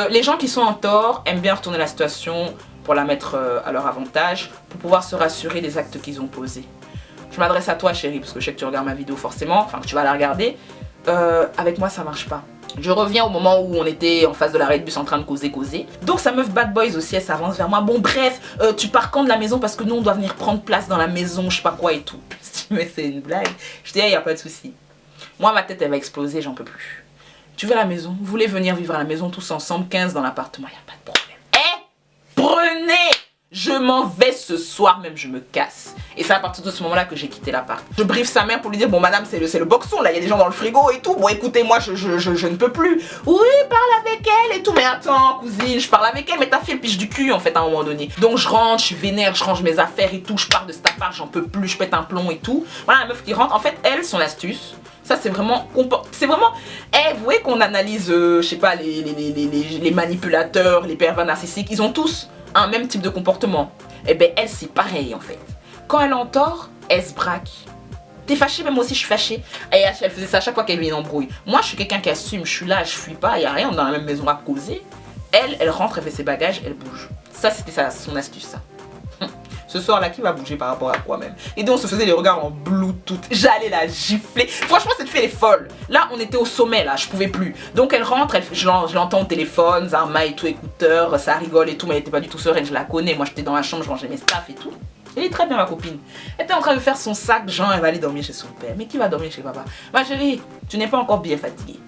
Les gens qui sont en tort aiment bien retourner la situation pour la mettre à leur avantage, pour pouvoir se rassurer des actes qu'ils ont posés. Je m'adresse à toi chérie, parce que je sais que tu regardes ma vidéo forcément, enfin que tu vas la regarder. Avec moi ça marche pas. Je reviens au moment où on était en face de l'arrêt de bus en train de causer. Donc sa meuf bad boys aussi, elle s'avance vers moi. Bon bref, tu pars quand de la maison parce que nous on doit venir prendre place dans la maison, je sais pas quoi et tout. Mais c'est une blague. Je dis, y a pas de souci. Moi ma tête elle va exploser, j'en peux plus. Tu veux la maison? Vous voulez venir vivre à la maison tous ensemble, 15 dans l'appartement, y a pas de problème. Prenez! Je m'en vais ce soir même, je me casse. Et c'est à partir de ce moment-là que j'ai quitté l'appart. Je briefe sa mère pour lui dire, bon madame c'est le boxon, là il y a des gens dans le frigo et tout. Bon écoutez, moi je ne peux plus. Oui, parle avec elle et tout. Mais attends cousine, je parle avec elle, mais t'as fait le piche du cul en fait à un moment donné. Donc je rentre, je suis vénère, je range mes affaires et tout. Je pars de cet appart, j'en peux plus, je pète un plomb et tout. Voilà la meuf qui rentre. En fait, elle, son astuce, ça c'est vraiment, vous voyez qu'on analyse, je sais pas, les manipulateurs, les pervers narcissiques, ils ont tous un même type de comportement. Et ben elle c'est pareil en fait. Quand elle en tort, elle se braque. T'es fâché, mais moi aussi je suis fâchée. Et elle faisait ça à chaque fois qu'elle avait une embrouille. Moi je suis quelqu'un qui assume, je suis là, je fuis pas, y a rien, on est dans la même maison à causer. Elle rentre, elle fait ses bagages, elle bouge. Ça c'était son astuce ça. Ce soir là qui va bouger par rapport à quoi même. Et donc on se faisait les regards en bluetooth. J'allais la gifler. Franchement cette fille elle est folle. Là on était au sommet là, je pouvais plus. Donc elle rentre, je l'entends au téléphone, Zarma et tout, écouteur, ça rigole et tout, mais elle était pas du tout sereine, je la connais. Moi j'étais dans la chambre, je rangeais mes staffs et tout. Elle est très bien ma copine. Elle était en train de faire son sac, genre elle va aller dormir chez son père. Mais qui va dormir chez papa? Ma chérie, tu n'es pas encore bien fatiguée.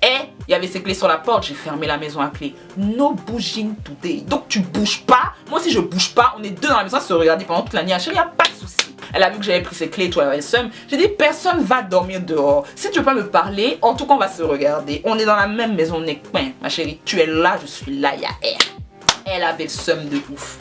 Et il y avait ses clés sur la porte, j'ai fermé la maison à clé. No bouging today. Donc tu bouges pas, moi si je bouge pas, on est deux dans la maison à se regarder pendant toute la nuit. Chérie, y a pas de souci. Elle a vu que j'avais pris ses clés et toi elle avait le seum. J'ai dit personne va dormir dehors. Si tu veux pas me parler, en tout cas on va se regarder. On est dans la même maison, on est coin. Ma chérie, tu es là, je suis là, il y a elle. Elle avait le seum de ouf.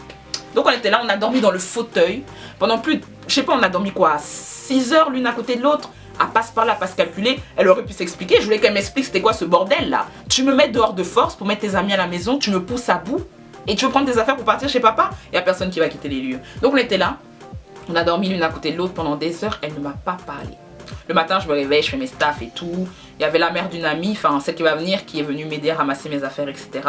Donc on était là, on a dormi dans le fauteuil. Pendant plus, je sais pas, on a dormi quoi, 6 heures l'une à côté de l'autre. Elle passe par là, passe calculer, elle aurait pu s'expliquer. Je voulais qu'elle m'explique c'était quoi ce bordel là. Tu me mets dehors de force pour mettre tes amis à la maison, tu me pousses à bout et tu veux prendre tes affaires pour partir chez papa. Il n'y a personne qui va quitter les lieux. Donc on était là, on a dormi l'une à côté de l'autre pendant des heures, elle ne m'a pas parlé. Le matin je me réveille, je fais mes staffs et tout. Il y avait la mère d'une amie, enfin celle qui va venir, qui est venue m'aider à ramasser mes affaires, etc.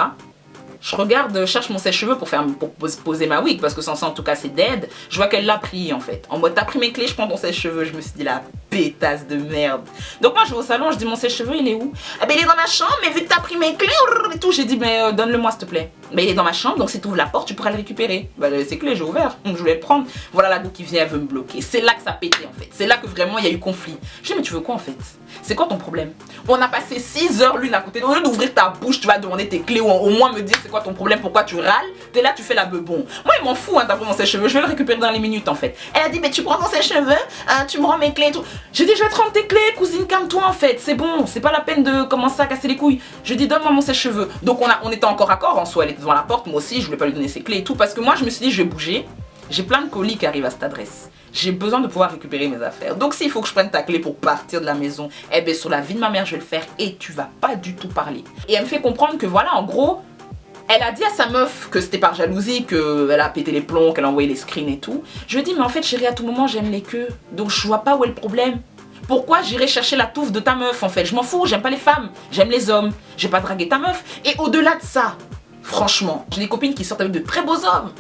Je regarde, je cherche mon sèche-cheveux pour poser ma wig parce que sans ça en tout cas c'est dead. Je vois qu'elle l'a pris en fait. En mode t'as pris mes clés, je prends ton sèche-cheveux. Je me suis dit la pétasse de merde. Donc moi je vais au salon, je dis mon sèche-cheveux il est où? Ah ben il est dans ma chambre, mais vu que t'as pris mes clés et tout, j'ai dit mais donne-le moi s'il te plaît. Mais il est dans ma chambre, donc si tu ouvres la porte tu pourras le récupérer. Bah ses clés j'ai ouvert, donc je voulais le prendre. Voilà la go qui vient, elle veut me bloquer. C'est là que ça pétait en fait. C'est là que vraiment il y a eu conflit. Je dis mais tu veux quoi en fait? C'est quoi ton problème? On a passé 6 heures l'une à côté. Au lieu d'ouvrir ta bouche, tu vas demander tes clés ou au moins me dire c'est quoi ton problème, pourquoi tu râles. T'es là, tu fais la bebon. Moi, il m'en fout, hein, t'as pris mon sèche-cheveux. Je vais le récupérer dans les minutes en fait. Elle a dit, mais tu prends ton sèche-cheveux, tu me rends mes clés et tout. J'ai dit, je vais te rendre tes clés, cousine, calme-toi en fait. C'est bon, c'est pas la peine de commencer à casser les couilles. Je dis, donne-moi mon sèche-cheveux. Donc on était encore à corps en soi. Elle était devant la porte, moi aussi, je voulais pas lui donner ses clés et tout. Parce que moi, je me suis dit, je vais bouger. J'ai plein de colis qui arrivent à cette adresse. J'ai besoin de pouvoir récupérer mes affaires. Donc s'il faut que je prenne ta clé pour partir de la maison, eh bien sur la vie de ma mère je vais le faire et tu vas pas du tout parler. Et elle me fait comprendre que voilà en gros, elle a dit à sa meuf que c'était par jalousie, qu'elle a pété les plombs, qu'elle a envoyé les screens et tout. Je lui ai dit mais en fait chérie à tout moment j'aime les queues. Donc je vois pas où est le problème. Pourquoi j'irai chercher la touffe de ta meuf en fait? Je m'en fous, j'aime pas les femmes, j'aime les hommes. J'ai pas dragué ta meuf. Et au-delà de ça, franchement, j'ai des copines qui sortent avec de très beaux hommes.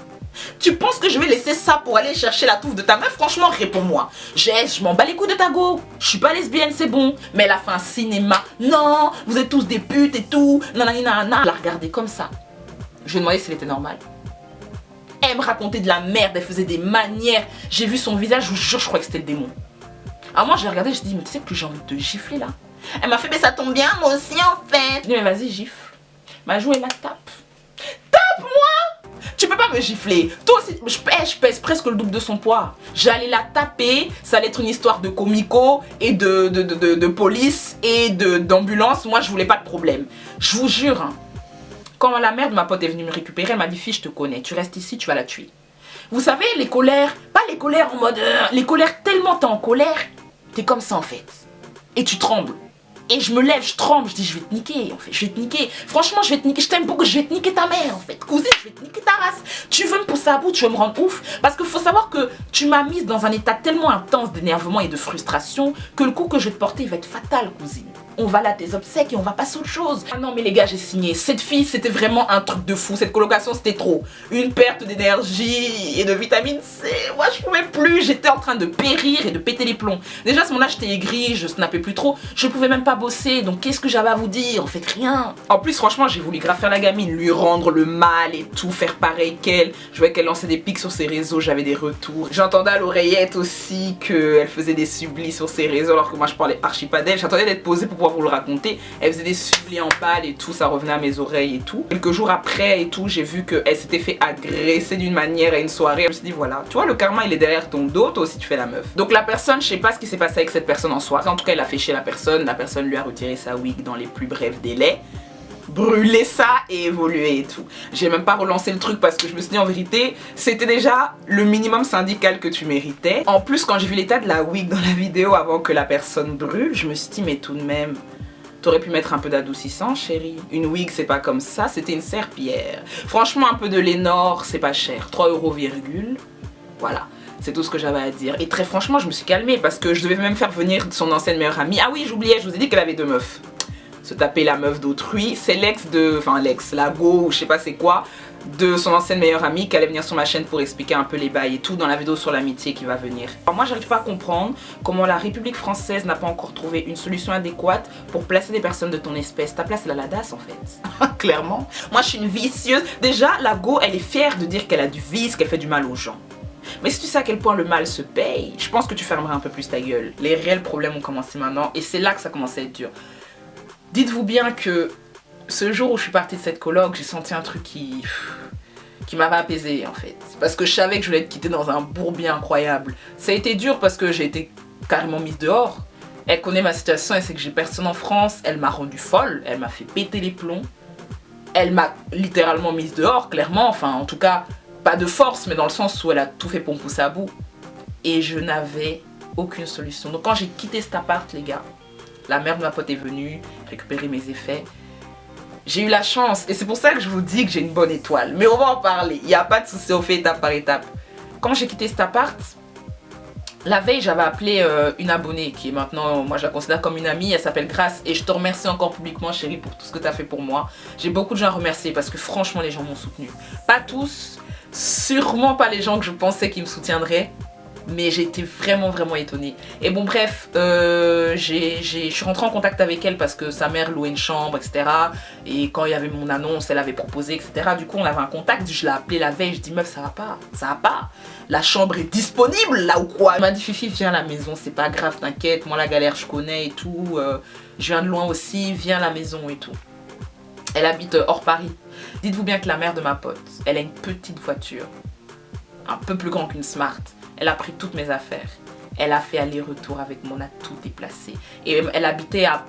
Tu penses que je vais laisser ça pour aller chercher la touffe de ta meuf? Franchement, réponds-moi. Je m'en bats les couilles de ta go. Je suis pas lesbienne, c'est bon. Mais elle a fait un cinéma. Non, vous êtes tous des putes et tout. Nanana, nanana. Je la regardais comme ça. Je lui ai demandé si elle était normale. Elle me racontait de la merde, elle faisait des manières. J'ai vu son visage, je vous jure, je croyais que c'était le démon. Alors moi j'ai regardé, je dis mais tu sais que j'ai envie de te gifler là. Elle m'a fait mais ça tombe bien, moi aussi en fait. Je dis mais vas-y gifle. Ma joue elle la tape. Tape-moi. Tu peux pas me gifler. Toi aussi, je pèse presque le double de son poids. J'allais la taper, ça allait être une histoire de comico et de police et d'ambulance. Moi je voulais pas de problème. Je vous jure, hein, quand la mère de ma pote est venue me récupérer, elle m'a dit fille je te connais, tu restes ici, tu vas la tuer. Vous savez les colères, pas les colères en mode... les colères tellement t'es en colère, t'es comme ça en fait. Et tu trembles. Et je me lève, je tremble, je dis je vais te niquer en fait, je vais te niquer. Franchement je vais te niquer, je t'aime beaucoup, je vais te niquer ta mère en fait. Cousine, je vais te niquer ta race. Tu veux me pousser à bout, tu veux me rendre ouf. Parce qu'il faut savoir que tu m'as mise dans un état tellement intense d'énervement et de frustration que le coup que je vais te porter va être fatal cousine. On va là tes obsèques et on va passer à autre chose. Ah non mais les gars j'ai signé, cette fille c'était vraiment un truc de fou, cette colocation c'était trop. Une perte d'énergie et de vitamine C, moi je pouvais plus, j'étais en train de périr et de péter les plombs. Déjà à ce moment-là j'étais aigrie, je snappais plus trop, je pouvais même pas bosser, donc qu'est-ce que j'avais à vous dire? En fait rien. En plus franchement j'ai voulu grave faire la gamine, lui rendre le mal et tout, faire pareil qu'elle. Je voyais qu'elle lançait des pics sur ses réseaux, j'avais des retours. J'entendais à l'oreillette aussi qu'elle faisait des sublis sur ses réseaux alors que moi je parlais archi pas d'elle. J'attendais d'être posée pour pouvoir vous le raconter. Elle faisait des sublis en balle et tout, ça revenait à mes oreilles et tout. Quelques jours après et tout, j'ai vu qu'elle s'était fait agresser d'une manière à une soirée. Je me suis dit voilà, tu vois le karma il est derrière ton dos, toi aussi tu fais la meuf. Donc la personne, je sais pas ce qui s'est passé avec cette personne en soirée. En tout cas elle a fait chier la personne lui a retiré sa wig dans les plus brefs délais. Brûler ça et évoluer et tout. J'ai même pas relancé le truc parce que je me suis dit en vérité c'était déjà le minimum syndical que tu méritais. En plus quand j'ai vu l'état de la wig dans la vidéo avant que la personne brûle, je me suis dit mais tout de même t'aurais pu mettre un peu d'adoucissant chérie. Une wig c'est pas comme ça, c'était une serpillière. Franchement un peu de Lénore c'est pas cher, 3 €, voilà. C'est tout ce que j'avais à dire. Et très franchement je me suis calmée parce que je devais même faire venir son ancienne meilleure amie. Ah oui j'oubliais, je vous ai dit qu'elle avait 2 meufs. Se taper la meuf d'autrui, c'est l'ex de, enfin l'ex, la go ou je sais pas c'est quoi, de son ancienne meilleure amie qui allait venir sur ma chaîne pour expliquer un peu les bails et tout dans la vidéo sur l'amitié qui va venir. Alors moi j'arrive pas à comprendre comment la République française n'a pas encore trouvé une solution adéquate pour placer des personnes de ton espèce. Ta place elle a la DAS en fait, clairement. Moi je suis une vicieuse, déjà la go elle est fière de dire qu'elle a du vice, qu'elle fait du mal aux gens. Mais si tu sais à quel point le mal se paye, je pense que tu fermerais un peu plus ta gueule. Les réels problèmes ont commencé maintenant et c'est là que ça commence à être dur. Dites-vous bien que ce jour où je suis partie de cette coloc, j'ai senti un truc qui m'avait apaisé en fait. Parce que je savais que je voulais être quittée dans un bourbier incroyable. Ça a été dur parce que j'ai été carrément mise dehors. Elle connaît ma situation, elle sait que j'ai personne en France, elle m'a rendue folle, elle m'a fait péter les plombs. Elle m'a littéralement mise dehors, clairement, enfin en tout cas, pas de force, mais dans le sens où elle a tout fait pour me pousser à bout. Et je n'avais aucune solution. Donc quand j'ai quitté cet appart, les gars, la mère de ma pote est venue récupérer mes effets. J'ai eu la chance et c'est pour ça que je vous dis que j'ai une bonne étoile. Mais on va en parler, il n'y a pas de souci, on fait étape par étape. Quand j'ai quitté cet appart, la veille j'avais appelé une abonnée qui est maintenant, moi je la considère comme une amie, elle s'appelle Grace. Et je te remercie encore publiquement chérie pour tout ce que tu as fait pour moi. J'ai beaucoup de gens à remercier parce que franchement les gens m'ont soutenu. Pas tous, sûrement pas les gens que je pensais qui me soutiendraient. Mais j'ai été vraiment étonnée. Et bon bref, je suis rentrée en contact avec elle parce que sa mère louait une chambre, etc. Et quand il y avait mon annonce, elle avait proposé, etc. Du coup on avait un contact, je l'ai appelée la veille, je dis meuf ça va pas. La chambre est disponible là ou quoi? Elle m'a dit Fifi viens à la maison, c'est pas grave, t'inquiète, moi la galère je connais et tout. Je viens de loin aussi, viens à la maison et tout. Elle habite hors Paris. Dites-vous bien que la mère de ma pote, elle a une petite voiture. Un peu plus grande qu'une Smart. Elle a pris toutes mes affaires. Elle a fait aller-retour avec moi, on a tout déplacé. Et elle habitait à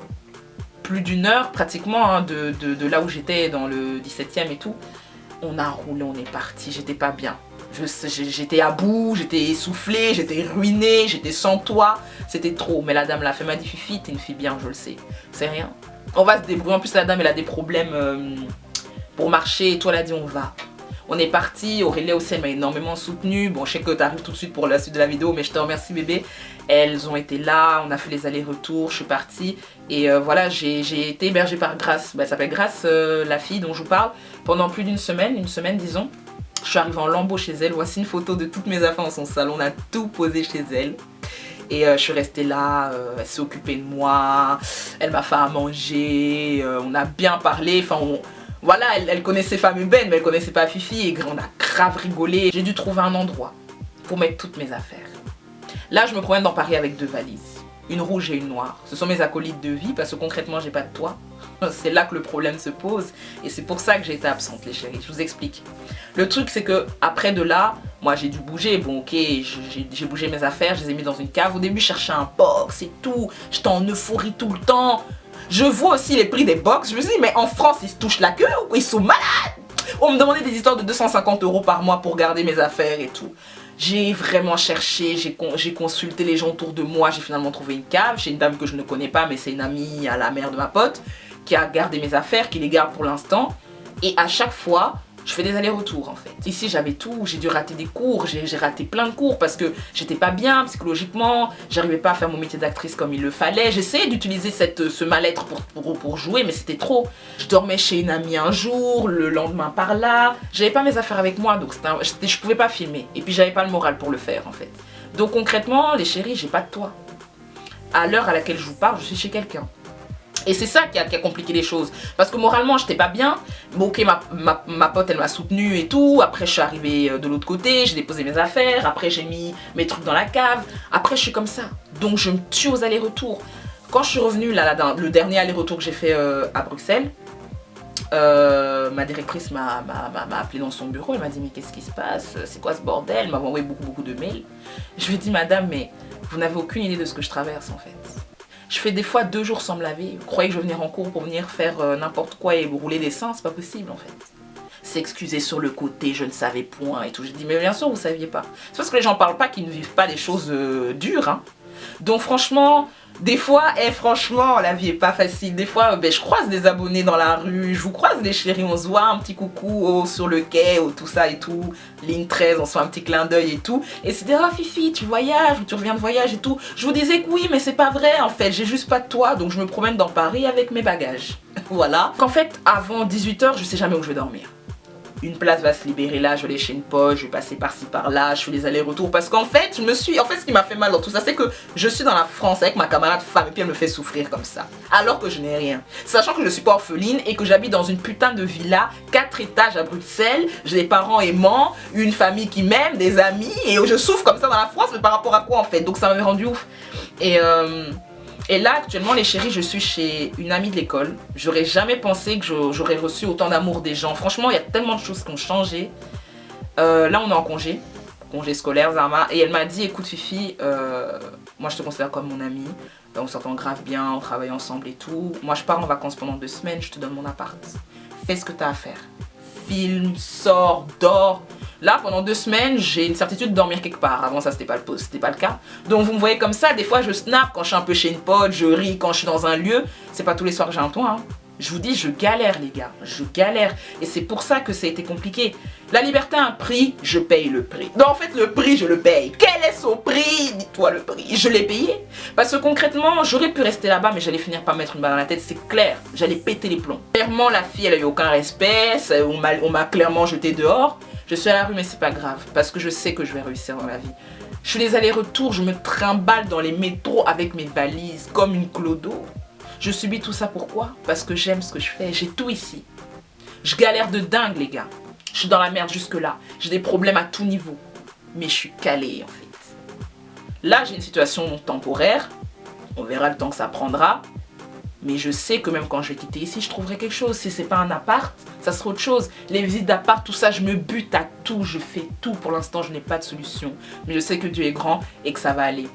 plus d'1 heure pratiquement hein, de là où j'étais dans le 17e et tout. On a roulé, on est parti, j'étais pas bien. J'étais à bout, j'étais essoufflée, j'étais ruinée, j'étais sans toit. C'était trop. Mais la dame l'a fait, m'a dit Fifi, t'es une fille bien, je le sais. C'est rien. On va se débrouiller. En plus la dame elle a des problèmes pour marcher et toi elle a dit on va. On est parti, Aurélie aussi elle m'a énormément soutenue. Bon je sais que tu arrives tout de suite pour la suite de la vidéo mais je te remercie bébé. Elles ont été là, on a fait les allers-retours, je suis partie. Et voilà j'ai été hébergée par Grace. Elle s'appelle Grace la fille dont je vous parle. Pendant plus d'une semaine, une semaine disons. Je suis arrivée en lambeau chez elle, voici une photo de toutes mes affaires dans son salon. On a tout posé chez elle. Et je suis restée là, elle s'est occupée de moi, elle m'a fait à manger, on a bien parlé, enfin Voilà, elle connaissait Femme Ben, mais elle connaissait pas Fifi et on a grave rigolé. J'ai dû trouver un endroit pour mettre toutes mes affaires. Là, je me promène dans Paris avec 2 valises. Une rouge et une noire. Ce sont mes acolytes de vie parce que concrètement, j'ai pas de toit. C'est là que le problème se pose et c'est pour ça que j'ai été absente, les chéris. Je vous explique. Le truc, c'est que après de là, moi j'ai dû bouger. Bon, ok, j'ai bougé mes affaires, je les ai mis dans une cave. Au début, je cherchais un box et tout. J'étais en euphorie tout le temps. Je vois aussi les prix des box. Je me suis dit, mais en France, ils se touchent la queue ou ils sont malades? On me demandait des histoires de 250 € par mois pour garder mes affaires et tout. J'ai vraiment cherché, j'ai consulté les gens autour de moi, j'ai finalement trouvé une cave chez une dame que je ne connais pas, mais c'est une amie à la mère de ma pote qui a gardé mes affaires, qui les garde pour l'instant. Et à chaque fois, je fais des allers-retours en fait. Ici j'avais tout, j'ai dû rater des cours, j'ai raté plein de cours parce que j'étais pas bien psychologiquement, j'arrivais pas à faire mon métier d'actrice comme il le fallait. J'essayais d'utiliser ce mal-être pour jouer, mais c'était trop. Je dormais chez une amie un jour, le lendemain par là. J'avais pas mes affaires avec moi, donc je pouvais pas filmer. Et puis j'avais pas le moral pour le faire en fait. Donc concrètement, les chéris, j'ai pas de toit. À l'heure à laquelle je vous parle, je suis chez quelqu'un. Et c'est ça qui a compliqué les choses. Parce que moralement, j'étais pas bien. Bon, ok, ma pote, elle m'a soutenue et tout. Après, je suis arrivée de l'autre côté. J'ai déposé mes affaires. Après, j'ai mis mes trucs dans la cave. Après, je suis comme ça. Donc, je me tue aux allers-retours. Quand je suis revenue, là, le dernier aller-retour que j'ai fait à Bruxelles, ma directrice m'a appelé dans son bureau. Elle m'a dit, mais qu'est-ce qui se passe? C'est quoi ce bordel? Elle m'a envoyé beaucoup de mails. Je lui ai dit, madame, mais vous n'avez aucune idée de ce que je traverse, en fait. Je fais des fois 2 jours sans me laver. Vous croyez que je vais venir en cours pour venir faire n'importe quoi et rouler des seins? C'est pas possible en fait. S'excuser sur le côté, je ne savais point et tout. J'ai dit, mais bien sûr, vous saviez pas. C'est parce que les gens parlent pas qu'ils ne vivent pas les choses dures. Hein. Donc franchement, des fois, franchement, la vie est pas facile. Des fois, je croise des abonnés dans la rue, je vous croise les chéris, on se voit un petit coucou sur le quai, tout ça et tout. Ligne 13, on se fait un petit clin d'œil et tout. Et c'est des ah Fifi, tu voyages ou tu reviens de voyage et tout. Je vous disais que oui, mais c'est pas vrai en fait. J'ai juste pas de toit, donc je me promène dans Paris avec mes bagages. Voilà. Qu'en fait, avant 18 h, je sais jamais où je vais dormir. Une place va se libérer là, je vais aller chez une pote, je vais passer par-ci par-là, je fais des allers-retours parce qu'en fait, ce qui m'a fait mal dans tout ça, c'est que je suis dans la France avec ma camarade femme et puis elle me fait souffrir comme ça, alors que je n'ai rien. Sachant que je ne suis pas orpheline et que j'habite dans une putain de villa, 4 étages à Bruxelles, j'ai des parents aimants, une famille qui m'aime, des amis et je souffre comme ça dans la France, mais par rapport à quoi en fait? Donc ça m'avait rendu ouf. Et là, actuellement, les chéris, je suis chez une amie de l'école. J'aurais jamais pensé que j'aurais reçu autant d'amour des gens. Franchement, il y a tellement de choses qui ont changé. Là, on est en congé scolaire, Zama. Et elle m'a dit, écoute Fifi, moi je te considère comme mon amie. On s'entend grave bien, on travaille ensemble et tout. Moi, je pars en vacances pendant 2 semaines, je te donne mon appart. Fais ce que tu as à faire. Filme, sors, dors. Là, pendant 2 semaines, j'ai une certitude de dormir quelque part. Avant ça, c'était pas le cas. Donc, vous me voyez comme ça. Des fois, je snap quand je suis un peu chez une pote, je ris quand je suis dans un lieu. C'est pas tous les soirs que j'ai un toit. Hein. Je vous dis, je galère, les gars. Je galère. Et c'est pour ça que ça a été compliqué. La liberté a un prix, je paye le prix. Non, en fait, le prix, je le paye. Quel est son prix? Dis-toi le prix. Je l'ai payé. Parce que concrètement, j'aurais pu rester là-bas, mais j'allais finir par mettre une balle dans la tête. C'est clair. J'allais péter les plombs. Clairement, la fille, elle a eu aucun respect. On m'a clairement jeté dehors. Je suis à la rue, mais c'est pas grave. Parce que je sais que je vais réussir dans la vie. Je fais des allers-retours, je me trimballe dans les métros avec mes valises, comme une clodo. Je subis tout ça pourquoi? Parce que j'aime ce que je fais. J'ai tout ici. Je galère de dingue, les gars. Je suis dans la merde jusque-là. J'ai des problèmes à tout niveau. Mais je suis calée, en fait. Là, j'ai une situation temporaire. On verra le temps que ça prendra. Mais je sais que même quand je vais quitter ici, je trouverai quelque chose. Si c'est pas un appart, ça sera autre chose. Les visites d'appart, tout ça, je me bute à tout. Je fais tout. Pour l'instant, je n'ai pas de solution. Mais je sais que Dieu est grand et que ça va aller.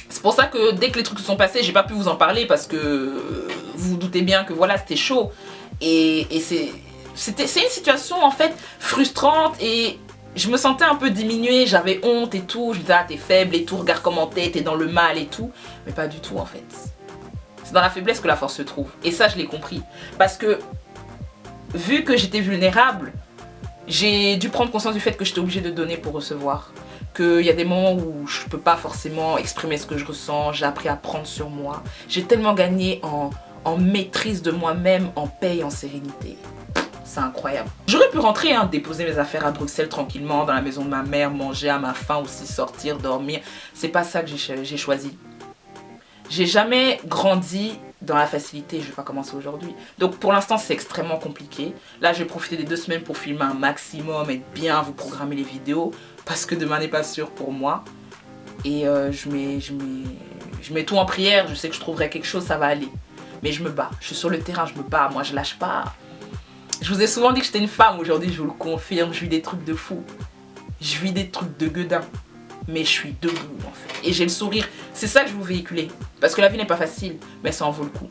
C'est pour ça que dès que les trucs se sont passés, j'ai pas pu vous en parler parce que vous vous doutez bien que voilà, c'était chaud. Et c'est une situation en fait frustrante et je me sentais un peu diminuée, j'avais honte et tout. Je me disais, ah, t'es faible et tout, regarde comment t'es dans le mal et tout. Mais pas du tout en fait. C'est dans la faiblesse que la force se trouve. Et ça, je l'ai compris. Parce que, vu que j'étais vulnérable, j'ai dû prendre conscience du fait que j'étais obligée de donner pour recevoir. Qu'il y a des moments où je ne peux pas forcément exprimer ce que je ressens. J'ai appris à prendre sur moi. J'ai tellement gagné en maîtrise de moi-même, en paix et en sérénité. C'est incroyable. J'aurais pu rentrer, hein, déposer mes affaires à Bruxelles tranquillement, dans la maison de ma mère, manger à ma faim aussi, sortir, dormir. C'est pas ça que j'ai choisi. J'ai jamais grandi dans la facilité, je vais pas commencer aujourd'hui. Donc pour l'instant c'est extrêmement compliqué. Là je vais profiter des 2 semaines pour filmer un maximum, être bien, vous programmer les vidéos, parce que demain n'est pas sûr pour moi. Et je mets tout en prière, je sais que je trouverai quelque chose, ça va aller. Mais je me bats, je suis sur le terrain, je me bats, moi je lâche pas. Je vous ai souvent dit que j'étais une femme, aujourd'hui je vous le confirme, je vis des trucs de fou. Je vis des trucs de gueudin. Mais je suis debout en fait. Et j'ai le sourire. C'est ça que je vous véhiculer. Parce que la vie n'est pas facile, mais ça en vaut le coup.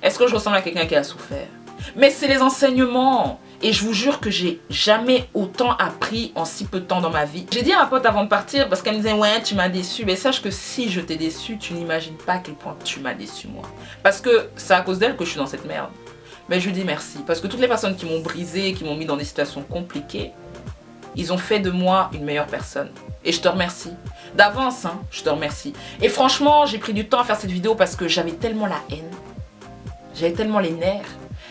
Est-ce que je ressemble à quelqu'un qui a souffert? Mais c'est les enseignements. Et je vous jure que j'ai jamais autant appris en si peu de temps dans ma vie. J'ai dit à ma pote avant de partir, parce qu'elle me disait ouais tu m'as déçu. Mais sache que si je t'ai déçu, tu n'imagines pas à quel point tu m'as déçu moi. Parce que c'est à cause d'elle que je suis dans cette merde. Mais je lui dis merci. Parce que toutes les personnes qui m'ont brisé, qui m'ont mis dans des situations compliquées, ils ont fait de moi une meilleure personne. Et je te remercie. D'avance, hein, je te remercie. Et franchement, j'ai pris du temps à faire cette vidéo parce que j'avais tellement la haine. J'avais tellement les nerfs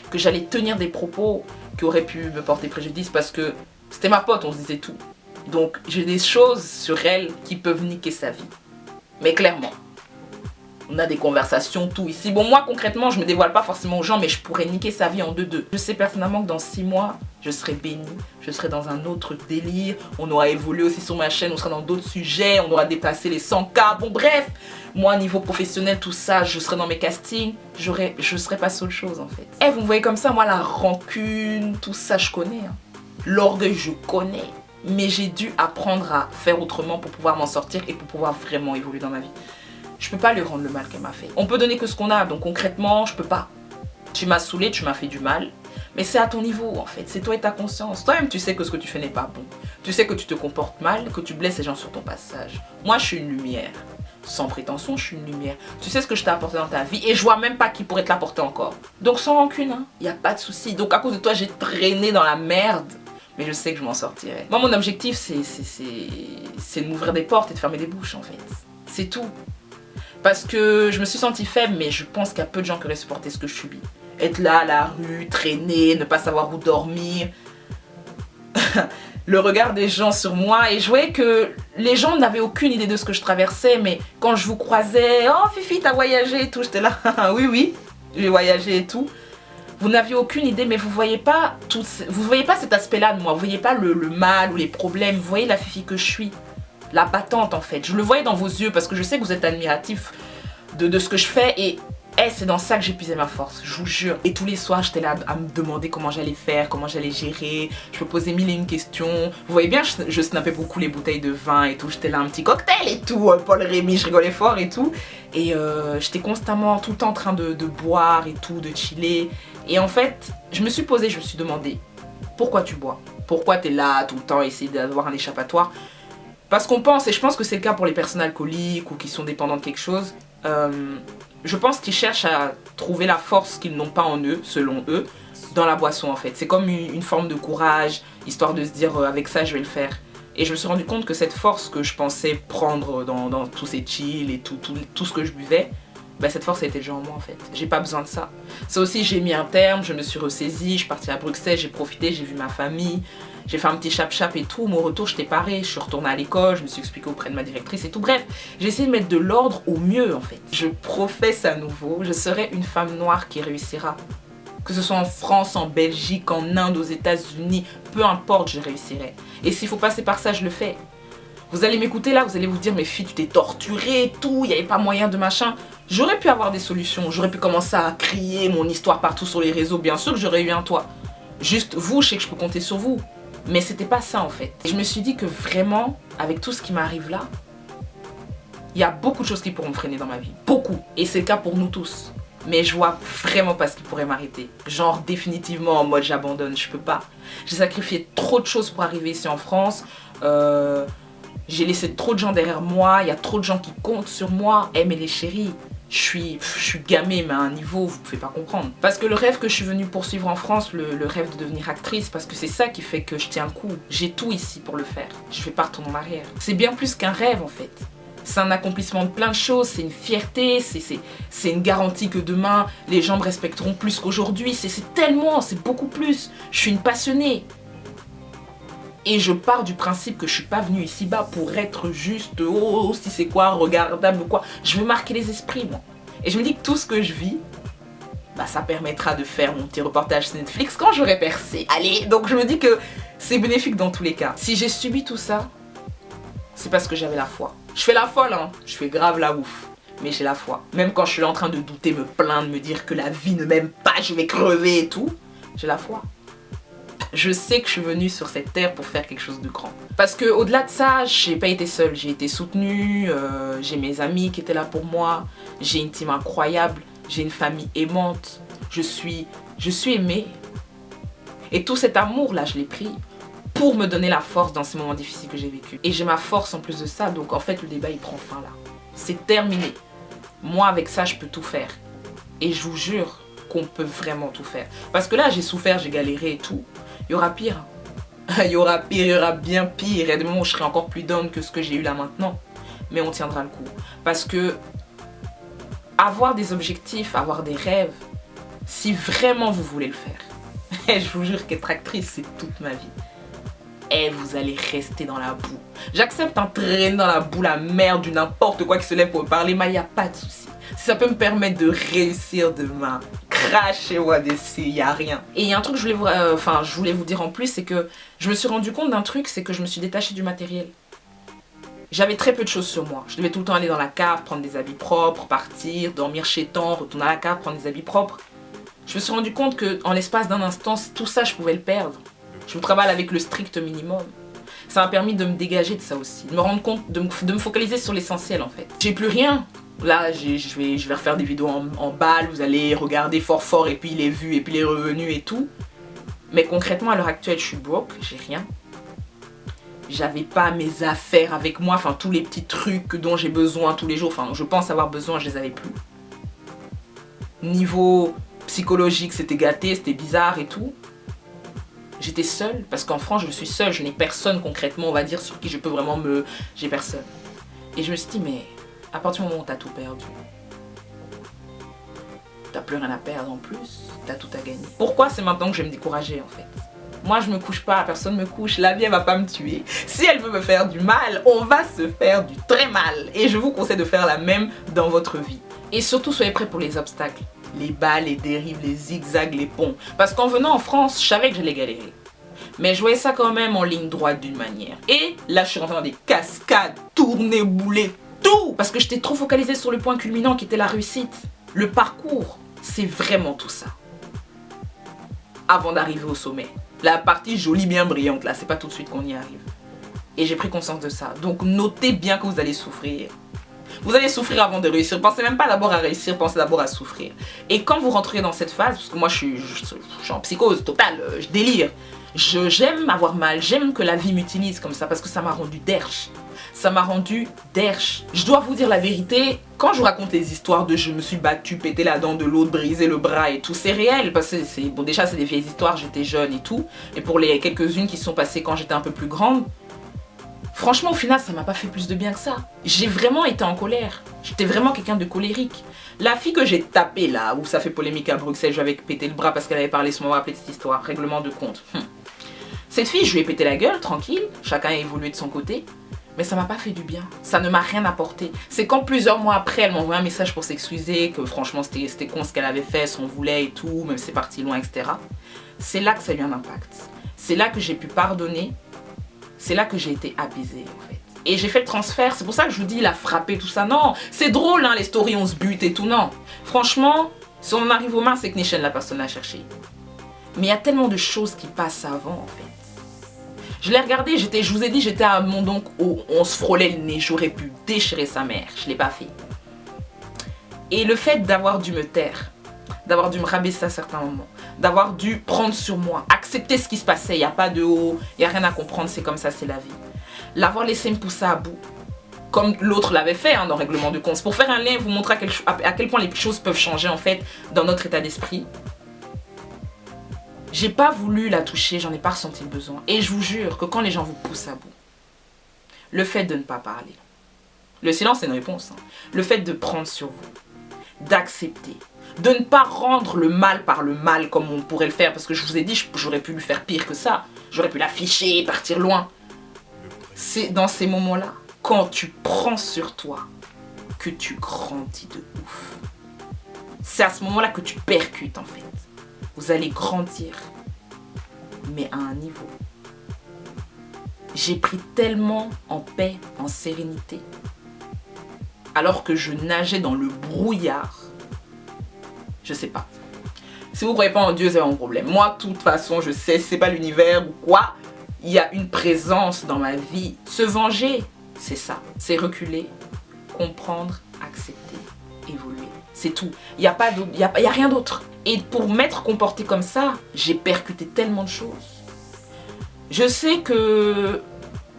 que j'allais tenir des propos qui auraient pu me porter préjudice parce que c'était ma pote, on se disait tout. Donc j'ai des choses sur elle qui peuvent niquer sa vie. Mais clairement. On a des conversations, tout ici. Bon, moi, concrètement, je me dévoile pas forcément aux gens, mais je pourrais niquer sa vie en 2-2. Je sais personnellement que dans 6 mois, je serai bénie. Je serai dans un autre délire. On aura évolué aussi sur ma chaîne. On sera dans d'autres sujets. On aura dépassé les 100K. Bon, bref. Moi, niveau professionnel, tout ça, je serai dans mes castings. Je serai passé autre chose, en fait. Eh, vous me voyez comme ça, moi, la rancune, tout ça, je connais. Hein. L'orgueil, je connais. Mais j'ai dû apprendre à faire autrement pour pouvoir m'en sortir et pour pouvoir vraiment évoluer dans ma vie. Je peux pas lui rendre le mal qu'elle m'a fait. On peut donner que ce qu'on a, donc concrètement, je peux pas. Tu m'as saoulé, tu m'as fait du mal. Mais c'est à ton niveau en fait, c'est toi et ta conscience. Toi-même tu sais que ce que tu fais n'est pas bon. Tu sais que tu te comportes mal, que tu blesses les gens sur ton passage. Moi je suis une lumière. Sans prétention, je suis une lumière. Tu sais ce que je t'ai apporté dans ta vie et je vois même pas qui pourrait te l'apporter encore. Donc sans rancune, hein, y a pas de souci. Donc à cause de toi j'ai traîné dans la merde. Mais je sais que je m'en sortirai. Moi mon objectif c'est de m'ouvrir des portes et de fermer des bouches en fait. C'est tout. Parce que je me suis sentie faible, mais je pense qu'il y a peu de gens qui auraient supporté ce que je subis. Être là à la rue, traîner, ne pas savoir où dormir. Le regard des gens sur moi. Et je voyais que les gens n'avaient aucune idée de ce que je traversais. Mais quand je vous croisais, oh Fifi, t'as voyagé et tout. J'étais là, oui, oui, j'ai voyagé et tout. Vous n'aviez aucune idée, mais vous voyez pas cet aspect-là de moi. Vous voyez pas le mal ou les problèmes. Vous voyez la Fifi que je suis. La battante en fait, je le voyais dans vos yeux parce que je sais que vous êtes admiratif de ce que je fais et c'est dans ça que j'ai puisé ma force, je vous jure. Et tous les soirs j'étais là à me demander comment j'allais faire, comment j'allais gérer, je me posais 1001 questions. Vous voyez bien, je snappais beaucoup les bouteilles de vin et tout, j'étais là un petit cocktail et tout, Paul Rémy, je rigolais fort et tout. Et j'étais constamment tout le temps en train de boire et tout, de chiller. Et en fait, je me suis posée, je me suis demandé, pourquoi tu bois? Pourquoi t'es là tout le temps à essayer d'avoir un échappatoire? Parce qu'on pense, et je pense que c'est le cas pour les personnes alcooliques ou qui sont dépendants de quelque chose, je pense qu'ils cherchent à trouver la force qu'ils n'ont pas en eux, selon eux, dans la boisson en fait. C'est comme une forme de courage, histoire de se dire avec ça je vais le faire. Et je me suis rendu compte que cette force que je pensais prendre dans tous ces chills et tout ce que je buvais, bah cette force a été déjà en moi en fait. J'ai pas besoin de ça. Ça aussi j'ai mis un terme, je me suis ressaisie, je suis partie à Bruxelles, j'ai profité, j'ai vu ma famille. J'ai fait un petit chap-chap et tout, mon retour j'étais parée, je suis retournée à l'école, je me suis expliquée auprès de ma directrice et tout. Bref, j'ai essayé de mettre de l'ordre au mieux en fait. Je professe à nouveau, je serai une femme noire qui réussira. Que ce soit en France, en Belgique, en Inde, aux États-Unis, peu importe, je réussirai. Et s'il faut passer par ça, je le fais. Vous allez m'écouter là, vous allez vous dire mais fille tu t'es torturée et tout, il n'y avait pas moyen de machin. J'aurais pu avoir des solutions, j'aurais pu commencer à crier mon histoire partout sur les réseaux, bien sûr que j'aurais eu un toit. Juste vous, je sais que je peux compter sur vous. Mais c'était pas ça en fait. Et je me suis dit que vraiment, avec tout ce qui m'arrive là, il y a beaucoup de choses qui pourront me freiner dans ma vie. Beaucoup. Et c'est le cas pour nous tous. Mais je vois vraiment pas ce qui pourrait m'arrêter. Genre définitivement en mode j'abandonne, je peux pas. J'ai sacrifié trop de choses pour arriver ici en France. J'ai laissé trop de gens derrière moi. Il y a trop de gens qui comptent sur moi. Eh mais les chéris, je suis gamée mais à un niveau vous pouvez pas comprendre. Parce que le rêve que je suis venue poursuivre en France, le rêve de devenir actrice, parce que c'est ça qui fait que je tiens le coup. J'ai tout ici pour le faire. Je fais pas retourner en arrière. C'est bien plus qu'un rêve en fait. C'est un accomplissement de plein de choses, c'est une fierté, c'est une garantie que demain les gens me respecteront plus qu'aujourd'hui. C'est tellement, c'est beaucoup plus. Je suis une passionnée. Et je pars du principe que je suis pas venue ici-bas pour être juste, oh, si c'est quoi, regardable ou quoi. Je veux marquer les esprits, moi. Et je me dis que tout ce que je vis, bah ça permettra de faire mon petit reportage sur Netflix quand j'aurai percé. Allez, donc je me dis que c'est bénéfique dans tous les cas. Si j'ai subi tout ça, c'est parce que j'avais la foi. Je fais la folle, hein. Je fais grave la ouf. Mais j'ai la foi. Même quand je suis en train de douter, me plaindre, me dire que la vie ne m'aime pas, je vais crever et tout, j'ai la foi. Je sais que je suis venue sur cette terre pour faire quelque chose de grand. Parce que au-delà de ça, j'ai pas été seule, j'ai été soutenue, j'ai mes amis qui étaient là pour moi, j'ai une team incroyable, j'ai une famille aimante, je suis aimée. Et tout cet amour là, je l'ai pris pour me donner la force dans ces moments difficiles que j'ai vécu. Et j'ai ma force en plus de ça, donc en fait le débat il prend fin là. C'est terminé. Moi avec ça je peux tout faire. Et je vous jure qu'on peut vraiment tout faire. Parce que là j'ai souffert, j'ai galéré et tout. Il y aura pire. Il y aura pire, il y aura bien pire. Il y a des moments où je serai encore plus down que ce que j'ai eu là maintenant. Mais on tiendra le coup. Parce que avoir des objectifs, avoir des rêves, si vraiment vous voulez le faire, je vous jure qu'être actrice c'est toute ma vie. Et vous allez rester dans la boue. J'accepte un traîner dans la boue, la merde, du n'importe quoi qui se lève pour me parler, mais il n'y a pas de souci. Si ça peut me permettre de réussir demain, crachez-moi dessus, il n'y a rien. Et il y a un truc que je voulais vous dire en plus, c'est que je me suis rendu compte d'un truc, c'est que je me suis détachée du matériel. J'avais très peu de choses sur moi. Je devais tout le temps aller dans la cave, prendre des habits propres, partir, dormir chez tant, retourner à la cave, prendre des habits propres. Je me suis rendu compte qu'en l'espace d'un instant, tout ça, je pouvais le perdre. Je me travaille avec le strict minimum. Ça m'a permis de me dégager de ça aussi, de me rendre compte, de me focaliser sur l'essentiel en fait. J'ai plus rien. Là, je vais refaire des vidéos en balle, vous allez regarder fort et puis les vues et puis les revenus et tout. Mais concrètement, à l'heure actuelle, je suis broke, j'ai rien. J'avais pas mes affaires avec moi, enfin tous les petits trucs dont j'ai besoin tous les jours, enfin je pense avoir besoin, je les avais plus. Niveau psychologique, c'était gâté, c'était bizarre et tout. J'étais seule, parce qu'en France je suis seule, je n'ai personne concrètement, on va dire, sur qui je peux vraiment me... J'ai personne. Et je me suis dit, mais à partir du moment où t'as tout perdu, t'as plus rien à perdre en plus, t'as tout à gagner. Pourquoi c'est maintenant que je vais me décourager en fait? Moi je me couche pas, personne me couche, la vie elle va pas me tuer. Si elle veut me faire du mal, on va se faire du très mal. Et je vous conseille de faire la même dans votre vie. Et surtout soyez prêts pour les obstacles. Les bas, les dérives, les zigzags, les ponts. Parce qu'en venant en France, je savais que j'allais galérer. Mais je voyais ça quand même en ligne droite d'une manière. Et là, je suis rentrée dans des cascades, tournées, boulées, tout. Parce que j'étais trop focalisée sur le point culminant qui était la réussite. Le parcours, c'est vraiment tout ça. Avant d'arriver au sommet. La partie jolie, bien brillante, là, c'est pas tout de suite qu'on y arrive. Et j'ai pris conscience de ça. Donc notez bien que vous allez souffrir. Vous allez souffrir avant de réussir. Pensez même pas d'abord à réussir, pensez d'abord à souffrir. Et quand vous rentrez dans cette phase, parce que moi je suis en psychose totale, je délire. J'aime avoir mal, j'aime que la vie m'utilise comme ça parce que ça m'a rendu derche. Ça m'a rendu derche. Je dois vous dire la vérité, quand je vous raconte les histoires de je me suis battue, pété la dent de l'autre, brisé le bras et tout, c'est réel. Parce que bon, déjà c'est des vieilles histoires, j'étais jeune et tout. Et pour les quelques-unes qui se sont passées quand j'étais un peu plus grande, franchement, au final, ça m'a pas fait plus de bien que ça. J'ai vraiment été en colère. J'étais vraiment quelqu'un de colérique. La fille que j'ai tapée là, où ça fait polémique à Bruxelles, je lui avais pété le bras parce qu'elle avait parlé, ce moment rappelé de cette histoire, règlement de compte. Cette fille, je lui ai pété la gueule, tranquille, chacun a évolué de son côté. Mais ça m'a pas fait du bien. Ça ne m'a rien apporté. C'est quand plusieurs mois après, elle m'a envoyé un message pour s'excuser, que franchement c'était con ce qu'elle avait fait, son voulait et tout, même si c'est parti loin, etc. C'est là que ça a eu un impact. C'est là que j'ai pu pardonner. C'est là que j'ai été apaisée en fait. Et j'ai fait le transfert, c'est pour ça que je vous dis, il a frappé tout ça. Non, c'est drôle hein, les stories, on se bute et tout, non. Franchement, si on arrive aux mains, c'est que Nichelle, la personne l'a cherché. Mais il y a tellement de choses qui passent avant en fait. Je l'ai regardé, je vous ai dit, j'étais à mon oncle où on se frôlait le nez, j'aurais pu déchirer sa mère, je l'ai pas fait. Et le fait d'avoir dû me taire, d'avoir dû me rabaisser à certains moments, d'avoir dû prendre sur moi, accepter ce qui se passait, il n'y a pas de haut, il n'y a rien à comprendre, c'est comme ça, c'est la vie. L'avoir laissé me pousser à bout, comme l'autre l'avait fait hein, dans Règlement de compte. C'est pour faire un lien, vous montrer à quel point les choses peuvent changer en fait dans notre état d'esprit. J'ai pas voulu la toucher, j'en ai pas ressenti le besoin. Et je vous jure que quand les gens vous poussent à bout, le fait de ne pas parler, le silence c'est une réponse, hein, le fait de prendre sur vous, d'accepter, de ne pas rendre le mal par le mal comme on pourrait le faire, parce que je vous ai dit, j'aurais pu lui faire pire que ça, j'aurais pu l'afficher, partir loin. C'est dans ces moments-là, quand tu prends sur toi, que tu grandis de ouf. c'est à ce moment-là que tu percutes en fait. Vous allez grandir, mais à un niveau. J'ai pris tellement en paix, en sérénité, alors que je nageais dans le brouillard. Je sais pas. Si vous ne croyez pas en Dieu, c'est un problème. Moi, de toute façon, je sais, c'est pas l'univers ou quoi. Il y a une présence dans ma vie. Se venger, c'est ça. C'est reculer, comprendre, accepter, évoluer. C'est tout. Il n'y a pas d'autre, y a rien d'autre. Et pour m'être comportée comme ça, j'ai percuté tellement de choses. Je sais que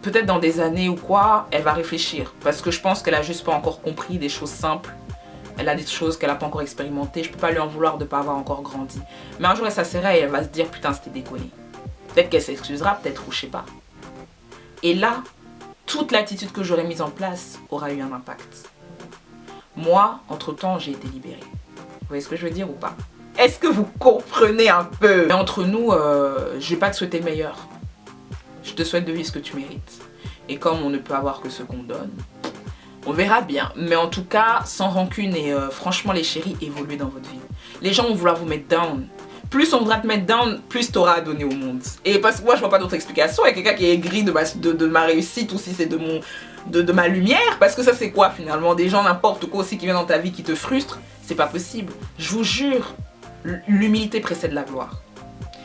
peut-être dans des années ou quoi, elle va réfléchir. Parce que je pense qu'elle a juste pas encore compris des choses simples. Elle a des choses qu'elle n'a pas encore expérimentées. Je peux pas lui en vouloir de pas avoir encore grandi. Mais un jour, elle s'assera et elle va se dire, putain, c'était déconné. Peut-être qu'elle s'excusera, peut-être, ou je sais pas. Et là, toute l'attitude que j'aurais mise en place aura eu un impact. Moi, entre-temps, j'ai été libérée. Vous voyez ce que je veux dire ou pas? Est-ce que vous comprenez un peu? Mais entre nous, je vais pas te souhaiter le meilleur. Je te souhaite de vivre ce que tu mérites. Et comme on ne peut avoir que ce qu'on donne, on verra bien. Mais en tout cas, sans rancune et franchement les chéris, évoluez dans votre vie. Les gens vont vouloir vous mettre down. Plus on voudra te mettre down, plus tu auras à donner au monde. Et parce que moi, je vois pas d'autre explication. Il y a quelqu'un qui est aigri de ma réussite ou si c'est de ma lumière. Parce que ça, c'est quoi finalement? Des gens n'importe quoi aussi qui viennent dans ta vie qui te frustrent. C'est pas possible. Je vous jure, l'humilité précède la gloire.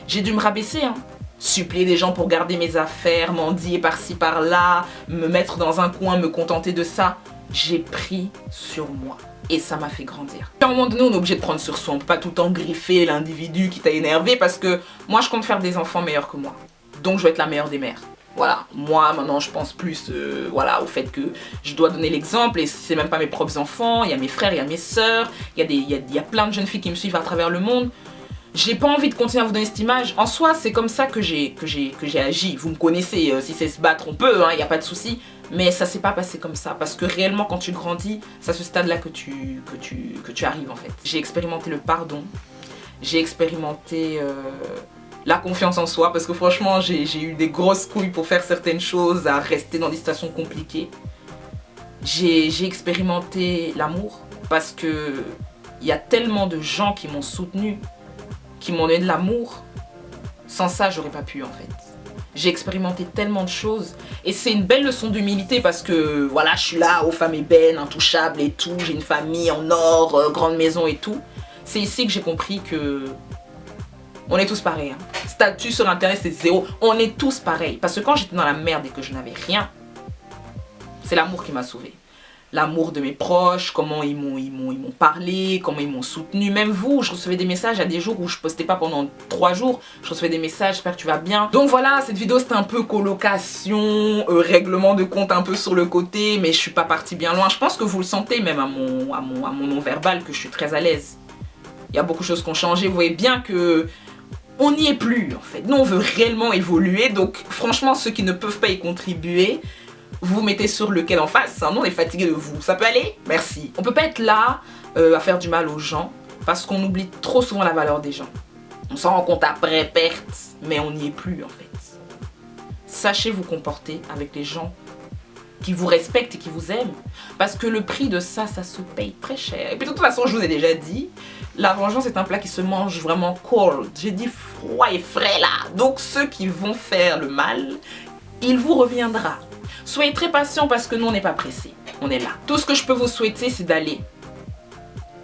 J'ai dû me rabaisser, hein. Supplier des gens pour garder mes affaires, mendier par-ci par-là, me mettre dans un coin, me contenter de ça. J'ai pris sur moi et ça m'a fait grandir. À un moment donné, on est obligé de prendre sur soi. On peut pas tout le temps griffer l'individu qui t'a énervé parce que moi, je compte faire des enfants meilleurs que moi. Donc, je vais être la meilleure des mères. Voilà, moi maintenant je pense plus voilà, au fait que je dois donner l'exemple et c'est même pas mes propres enfants, il y a mes frères, il y a mes sœurs, il y a plein de jeunes filles qui me suivent à travers le monde. J'ai pas envie de continuer à vous donner cette image. En soi, c'est comme ça que j'ai agi. Vous me connaissez, si c'est se battre, on peut, il n'y a pas de souci. Mais ça s'est pas passé comme ça. Parce que réellement, quand tu grandis, c'est à ce stade-là que tu arrives en fait. J'ai expérimenté le pardon. J'ai expérimenté la confiance en soi. Parce que franchement, j'ai eu des grosses couilles pour faire certaines choses, à rester dans des situations compliquées. J'ai expérimenté l'amour. Parce que il y a tellement de gens qui m'ont soutenu, qui m'ont donné de l'amour. Sans ça, j'aurais pas pu en fait. J'ai expérimenté tellement de choses et c'est une belle leçon d'humilité parce que voilà, je suis là aux femmes ébènes, intouchables et tout, j'ai une famille en or, grande maison et tout. C'est ici que j'ai compris que on est tous pareils. Hein. Statut sur internet c'est zéro, on est tous pareils. Parce que quand j'étais dans la merde et que je n'avais rien, c'est l'amour qui m'a sauvée. L'amour de mes proches, comment ils m'ont parlé, comment ils m'ont soutenu. Même vous, je recevais des messages à des jours où je postais pas pendant 3 jours. Je recevais des messages, j'espère que tu vas bien. Donc voilà, cette vidéo c'était un peu colocation, règlement de compte un peu sur le côté, mais je suis pas partie bien loin. Je pense que vous le sentez même à mon non-verbal que je suis très à l'aise. Il y a beaucoup de choses qui ont changé, vous voyez bien que on n'y est plus en fait. Nous on veut réellement évoluer, donc franchement ceux qui ne peuvent pas y contribuer, vous mettez sur le quai en face, nous on est fatigué de vous. Ça peut aller? Merci. On peut pas être là à faire du mal aux gens parce qu'on oublie trop souvent la valeur des gens. On s'en rend compte après, perte, mais on n'y est plus en fait. Sachez vous comporter avec les gens qui vous respectent et qui vous aiment parce que le prix de ça, ça se paye très cher. Et puis de toute façon, je vous ai déjà dit, la vengeance est un plat qui se mange vraiment cold. J'ai dit froid et frais là. Donc ceux qui vont faire le mal, il vous reviendra. Soyez très patient parce que nous on n'est pas pressés, on est là. Tout ce que je peux vous souhaiter c'est d'aller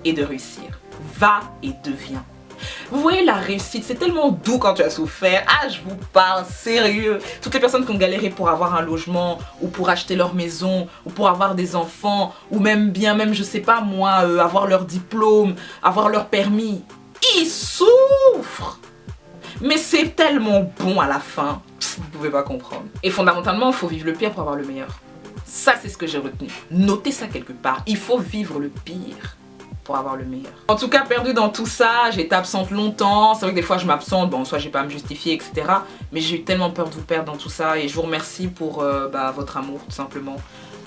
et de réussir. Va et deviens. Vous voyez la réussite, c'est tellement doux quand tu as souffert. Ah je vous parle sérieux. Toutes les personnes qui ont galéré pour avoir un logement ou pour acheter leur maison ou pour avoir des enfants ou même je sais pas moi, avoir leur diplôme, avoir leur permis. Ils souffrent. Mais c'est tellement bon à la fin. Vous pouvez pas comprendre. Et fondamentalement, il faut vivre le pire pour avoir le meilleur. Ça, c'est ce que j'ai retenu. Notez ça quelque part. Il faut vivre le pire pour avoir le meilleur. En tout cas, perdu dans tout ça, j'ai été absente longtemps. C'est vrai que des fois, je m'absente. Bon, soit j'ai pas à me justifier, etc. Mais j'ai eu tellement peur de vous perdre dans tout ça. Et je vous remercie pour votre amour, tout simplement.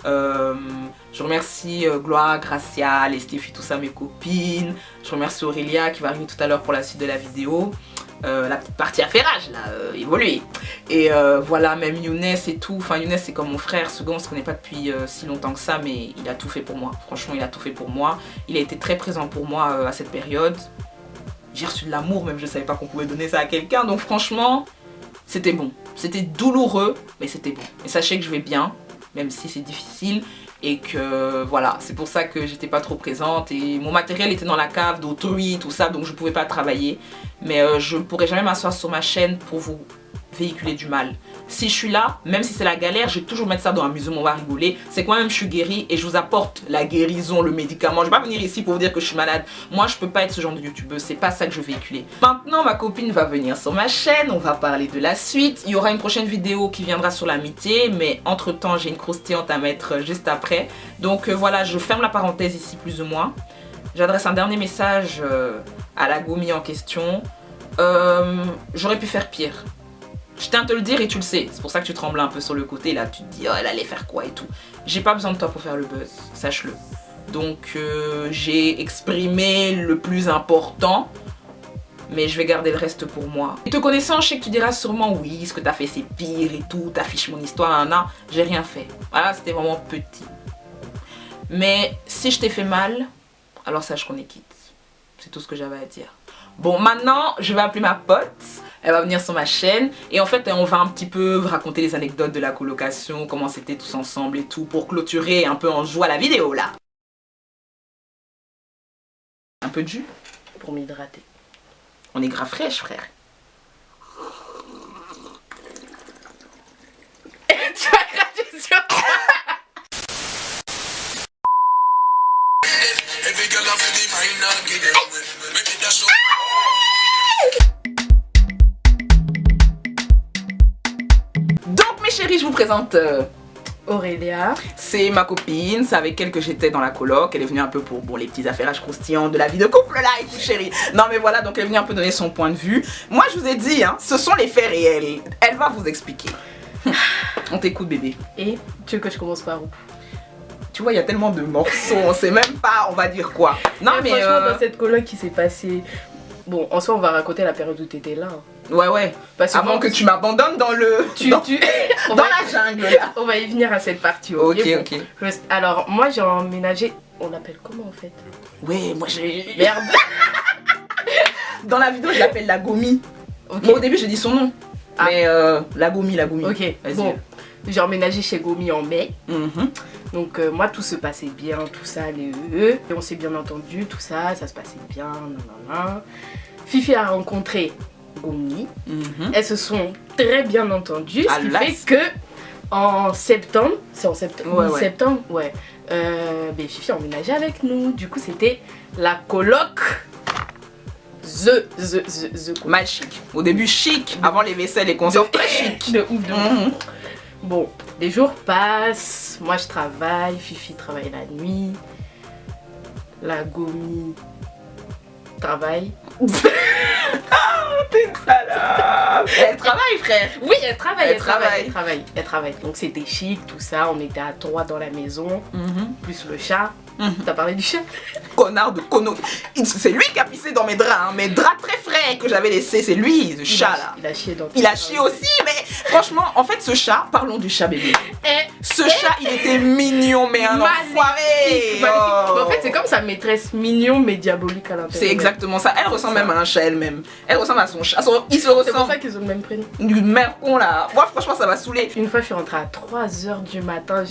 Je remercie Gloire, Gracia, les Stéphie, tout ça, mes copines. Je remercie Aurélia qui va arriver tout à l'heure pour la suite de la vidéo. la petite partie affairage là, évoluer. Et voilà, même Younes et tout, enfin Younes c'est comme mon frère, ce gars on se connaît pas depuis si longtemps que ça, mais il a tout fait pour moi, franchement il a tout fait pour moi, il a été très présent pour moi à cette période. J'ai reçu de l'amour, même je savais pas qu'on pouvait donner ça à quelqu'un, donc franchement c'était bon, c'était douloureux mais c'était bon. Et sachez que je vais bien, même si c'est difficile. Et que voilà, c'est pour ça que j'étais pas trop présente et mon matériel était dans la cave d'autrui, tout ça, donc je pouvais pas travailler. Mais je ne pourrais jamais m'asseoir sur ma chaîne pour vous véhiculer du mal. Si je suis là, même si c'est la galère, je vais toujours mettre ça dans l'amusement, on va rigoler. C'est quand même je suis guérie et je vous apporte la guérison, le médicament. Je vais pas venir ici pour vous dire que je suis malade. Moi, je peux pas être ce genre de youtubeuse, c'est pas ça que je veux véhiculer. Maintenant, ma copine va venir sur ma chaîne, on va parler de la suite. Il y aura une prochaine vidéo qui viendra sur l'amitié, mais entre temps, j'ai une croustillante à mettre juste après. Donc voilà, je ferme la parenthèse ici plus ou moins. J'adresse un dernier message à la Gomi en question. J'aurais pu faire pire. Je tiens à te le dire et tu le sais, c'est pour ça que tu trembles un peu sur le côté, là tu te dis oh elle allait faire quoi et tout. J'ai pas besoin de toi pour faire le buzz, sache-le. Donc j'ai exprimé le plus important, mais je vais garder le reste pour moi. Et te connaissant, je sais que tu diras sûrement oui, ce que t'as fait c'est pire et tout, t'affiches mon histoire, non, j'ai rien fait. Voilà, c'était vraiment petit. Mais si je t'ai fait mal, alors sache qu'on est quitte. C'est tout ce que j'avais à dire. Bon, maintenant, je vais appeler ma pote. Elle va venir sur ma chaîne. Et en fait, on va un petit peu raconter les anecdotes de la colocation, comment c'était tous ensemble et tout, pour clôturer un peu en joie la vidéo, là. Un peu de jus pour m'hydrater. On est grave fraîche, frère. Tu vas cracher sur toi. Donc mes chéris, je vous présente Aurélia. C'est ma copine, c'est avec elle que j'étais dans la coloc. Elle est venue un peu pour bon, les petits affairages croustillants de la vie de couple là et tout chérie. Non mais voilà, donc elle est venue un peu donner son point de vue. Moi je vous ai dit, hein, ce sont les faits réels. Elle va vous expliquer. On t'écoute bébé. Et tu veux que je commence par où? Tu vois, il y a tellement de morceaux, on sait même pas, on va dire quoi. Non mais franchement, dans cette coloc qui s'est passée... Bon, en soi, on va raconter la période où t'étais là. Ouais, ouais. Parce que avant que tu m'abandonnes dans le... dans la jungle, là. On va y venir à cette partie. Ok, ok. Bon. Alors, moi, j'ai emménagé... On l'appelle comment, en fait? Ouais, moi, j'ai... Merde. Dans la vidéo, je l'appelle la Gomi. Okay. Moi, au début, j'ai dit son nom. Ah. Mais la Gomi. Ok, bon. J'ai emménagé chez Gomi en mai. Donc moi tout se passait bien, tout ça, et on s'est bien entendu, tout ça, ça se passait bien, nanana. Fifi a rencontré Gomi, elles se sont très bien entendues, ce qui fait que en septembre, c'est en septembre, ouais. septembre, ouais, ben, Fifi a emménagé avec nous, du coup c'était la coloc. Mal chic. Au début chic, avant les vaisselles et consorts très chic. De ouf, de ouf. Bon, les jours passent, moi je travaille, Fifi travaille la nuit, la Gomi travaille. T'es salope. Elle travaille frère. Oui, elle travaille. Donc c'était chic, tout ça, on était à 3 dans la maison, plus le chat. T'as parlé du chat? Connard de cono. C'est lui qui a pissé dans mes draps, hein. Mes draps très frais que j'avais laissés, c'est lui, ce chat là. Il a chié dans tout. Il a chié aussi, mais franchement, en fait, ce chat, parlons du chat bébé. Ce chat, il était mignon, mais un enfoiré. Oh. En fait, c'est comme sa maîtresse mignon, mais diabolique à l'intérieur. C'est exactement ça. Elle ressemble même à un chat elle-même. Elle ressemble à son chat. Il se ressemble. C'est pour ça qu'ils ont le même prénom. Du merde con là. Moi, franchement, ça m'a saoulé. Une fois, je suis rentrée à 3h du matin,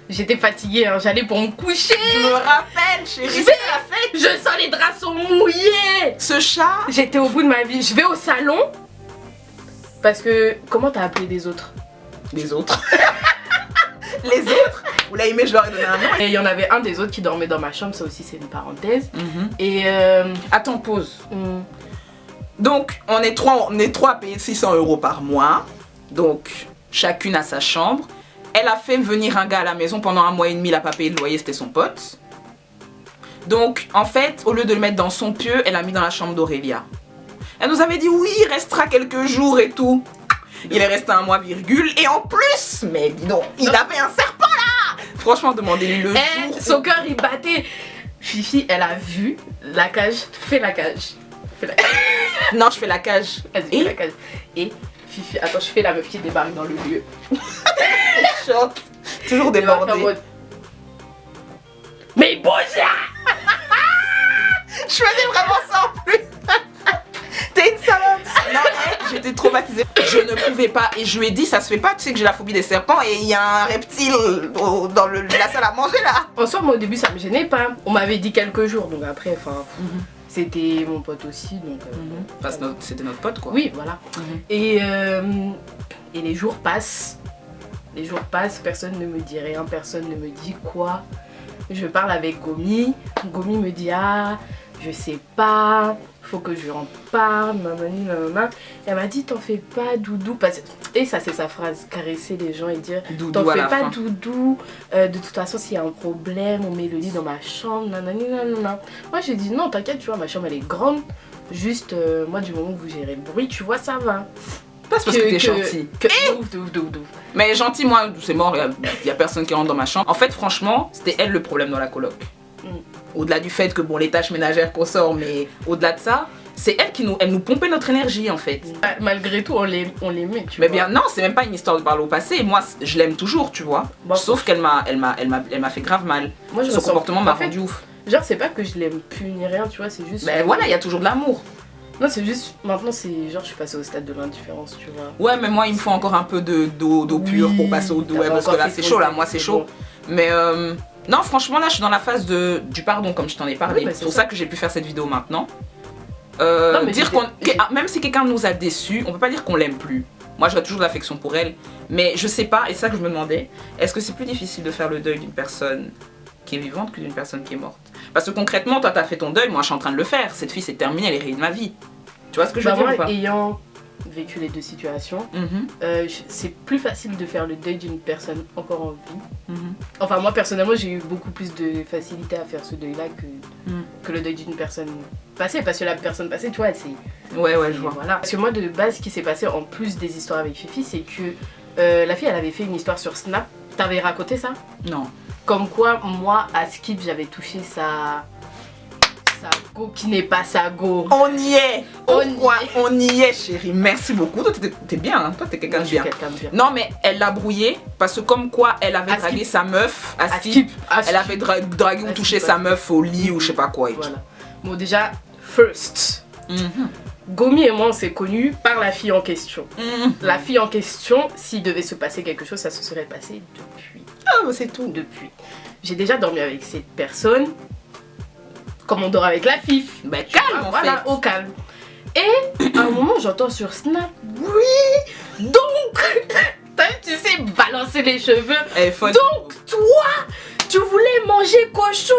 J'étais fatiguée, hein. J'allais pour me coucher. Je me rappelle, chérie, c'est la fête. Je sens les draps sont mouillés. Ce chat. J'étais au bout de ma vie. Je vais au salon. Parce que, comment t'as appelé les autres? Les autres. Les autres. Vous l'avez aimé, je leur ai donné un nom. Et il y en avait un des autres qui dormait dans ma chambre, ça aussi c'est une parenthèse. Et attends, pause. Donc, on est trois à payer 600 € par mois. Donc, chacune a sa chambre. Elle a fait venir un gars à la maison pendant 1 mois et demi, il a pas payé de loyer, c'était son pote. Donc, en fait, au lieu de le mettre dans son pieu, elle a mis dans la chambre d'Aurélia. Elle nous avait dit oui, il restera quelques jours et tout. Il est resté 1 mois, virgule. Et en plus, mais dis donc, il avait un serpent là. Franchement, demandez-lui le jour. Son cœur, il battait. Fifi, elle a vu la cage. Fais la cage. Non, je fais la cage. Vas-y, fais la cage. Et Fifi, attends, je fais la meuf qui débarque dans le lieu. Choc. Toujours débordée. Mais bouge. Je faisais vraiment ça en plus. T'es une salope. Non, mais j'étais traumatisée. Je ne pouvais pas. Et je lui ai dit, ça se fait pas. Tu sais que j'ai la phobie des serpents et il y a un reptile dans la salle à manger là. En soi, moi au début, ça me gênait pas. On m'avait dit quelques jours. Donc après, enfin, c'était mon pote aussi. Donc, Enfin, c'était notre pote quoi. oui, voilà. Et les jours passent. Les jours passent, personne ne me dit rien, personne ne me dit quoi. Je parle avec Gomi. Gomi me dit, ah, je sais pas, faut que je en parle, nanana. Et elle m'a dit, t'en fais pas, Doudou. Et ça, c'est sa phrase, caresser les gens et dire, t'en fais pas, Doudou. De toute façon, s'il y a un problème, on met le lit dans ma chambre, nanana. Moi, j'ai dit, non, t'inquiète, tu vois, ma chambre, elle est grande. Juste, moi, du moment où vous gérez le bruit, tu vois, ça va. Parce que t'es gentil. Ouf. Mais gentil, moi, c'est mort, il y a personne qui rentre dans ma chambre. En fait, franchement, c'était elle le problème dans la coloc. Au-delà du fait que, bon, les tâches ménagères qu'on sort, mais au-delà de ça, c'est elle elle nous pompait notre énergie, en fait. Malgré tout, on l'aimait, tu mais vois. bien, non, c'est même pas une histoire de parler au passé. Moi, je l'aime toujours, tu vois. Bon, sauf qu'elle m'a fait grave mal. Moi, Son comportement m'a rendu ouf. Genre, c'est pas que je l'aime plus ni rien, tu vois, c'est juste... Ben voilà, il y a toujours de l'amour. Non, c'est juste, maintenant, c'est genre, je suis passée au stade de l'indifférence, tu vois. Ouais, mais moi, il me faut encore un peu d'eau pure pour passer au dos. Ouais, parce que là, c'est chaud, là, moi, c'est chaud. Bon. Mais non, franchement, là, je suis dans la phase du pardon, comme je t'en ai parlé. Oui, c'est pour ça que j'ai pu faire cette vidéo maintenant. Non, dire même si quelqu'un nous a déçus, on peut pas dire qu'on l'aime plus. Moi, j'aurais toujours de l'affection pour elle. Mais je sais pas, et c'est ça que je me demandais, est-ce que c'est plus difficile de faire le deuil d'une personne qui est vivante que d'une personne qui est morte? Parce que concrètement, toi, t'as fait ton deuil, moi, je suis en train de le faire. Cette fille, c'est terminé, elle est rayée de ma vie. Tu vois ce que je veux dire ou pas? Ayant vécu les deux situations, c'est plus facile de faire le deuil d'une personne encore en vie. Enfin, moi, personnellement, j'ai eu beaucoup plus de facilité à faire ce deuil-là que le deuil d'une personne passée. Parce que la personne passée, tu vois, c'est... Ouais, je vois. Voilà. Parce que moi, de base, ce qui s'est passé, en plus des histoires avec Fifi, c'est que la fille, elle avait fait une histoire sur Snap. T'avais raconté ça? Non. Comme quoi, moi, à Skip, j'avais touché sa go qui n'est pas sa go. On y est. On y est, chérie. Merci beaucoup. Toi, t'es bien. Hein. Toi, t'es quelqu'un de bien. Non, mais elle l'a brouillé parce que comme quoi, elle avait dragué sa meuf à Skip. Elle avait dragué ou touché sa meuf au lit ou je sais pas quoi. Voilà. Bon, déjà, first. Gomi et moi, on s'est connus par la fille en question. La fille en question, s'il devait se passer quelque chose, ça se serait passé depuis. Ah, c'est tout. Depuis. J'ai déjà dormi avec cette personne. Comme on dort avec la fif. Bah calme, voilà, au calme. Et à un moment, j'entends sur Snap, oui, donc, tu sais, balancer les cheveux. Donc, toi, tu voulais manger cochon,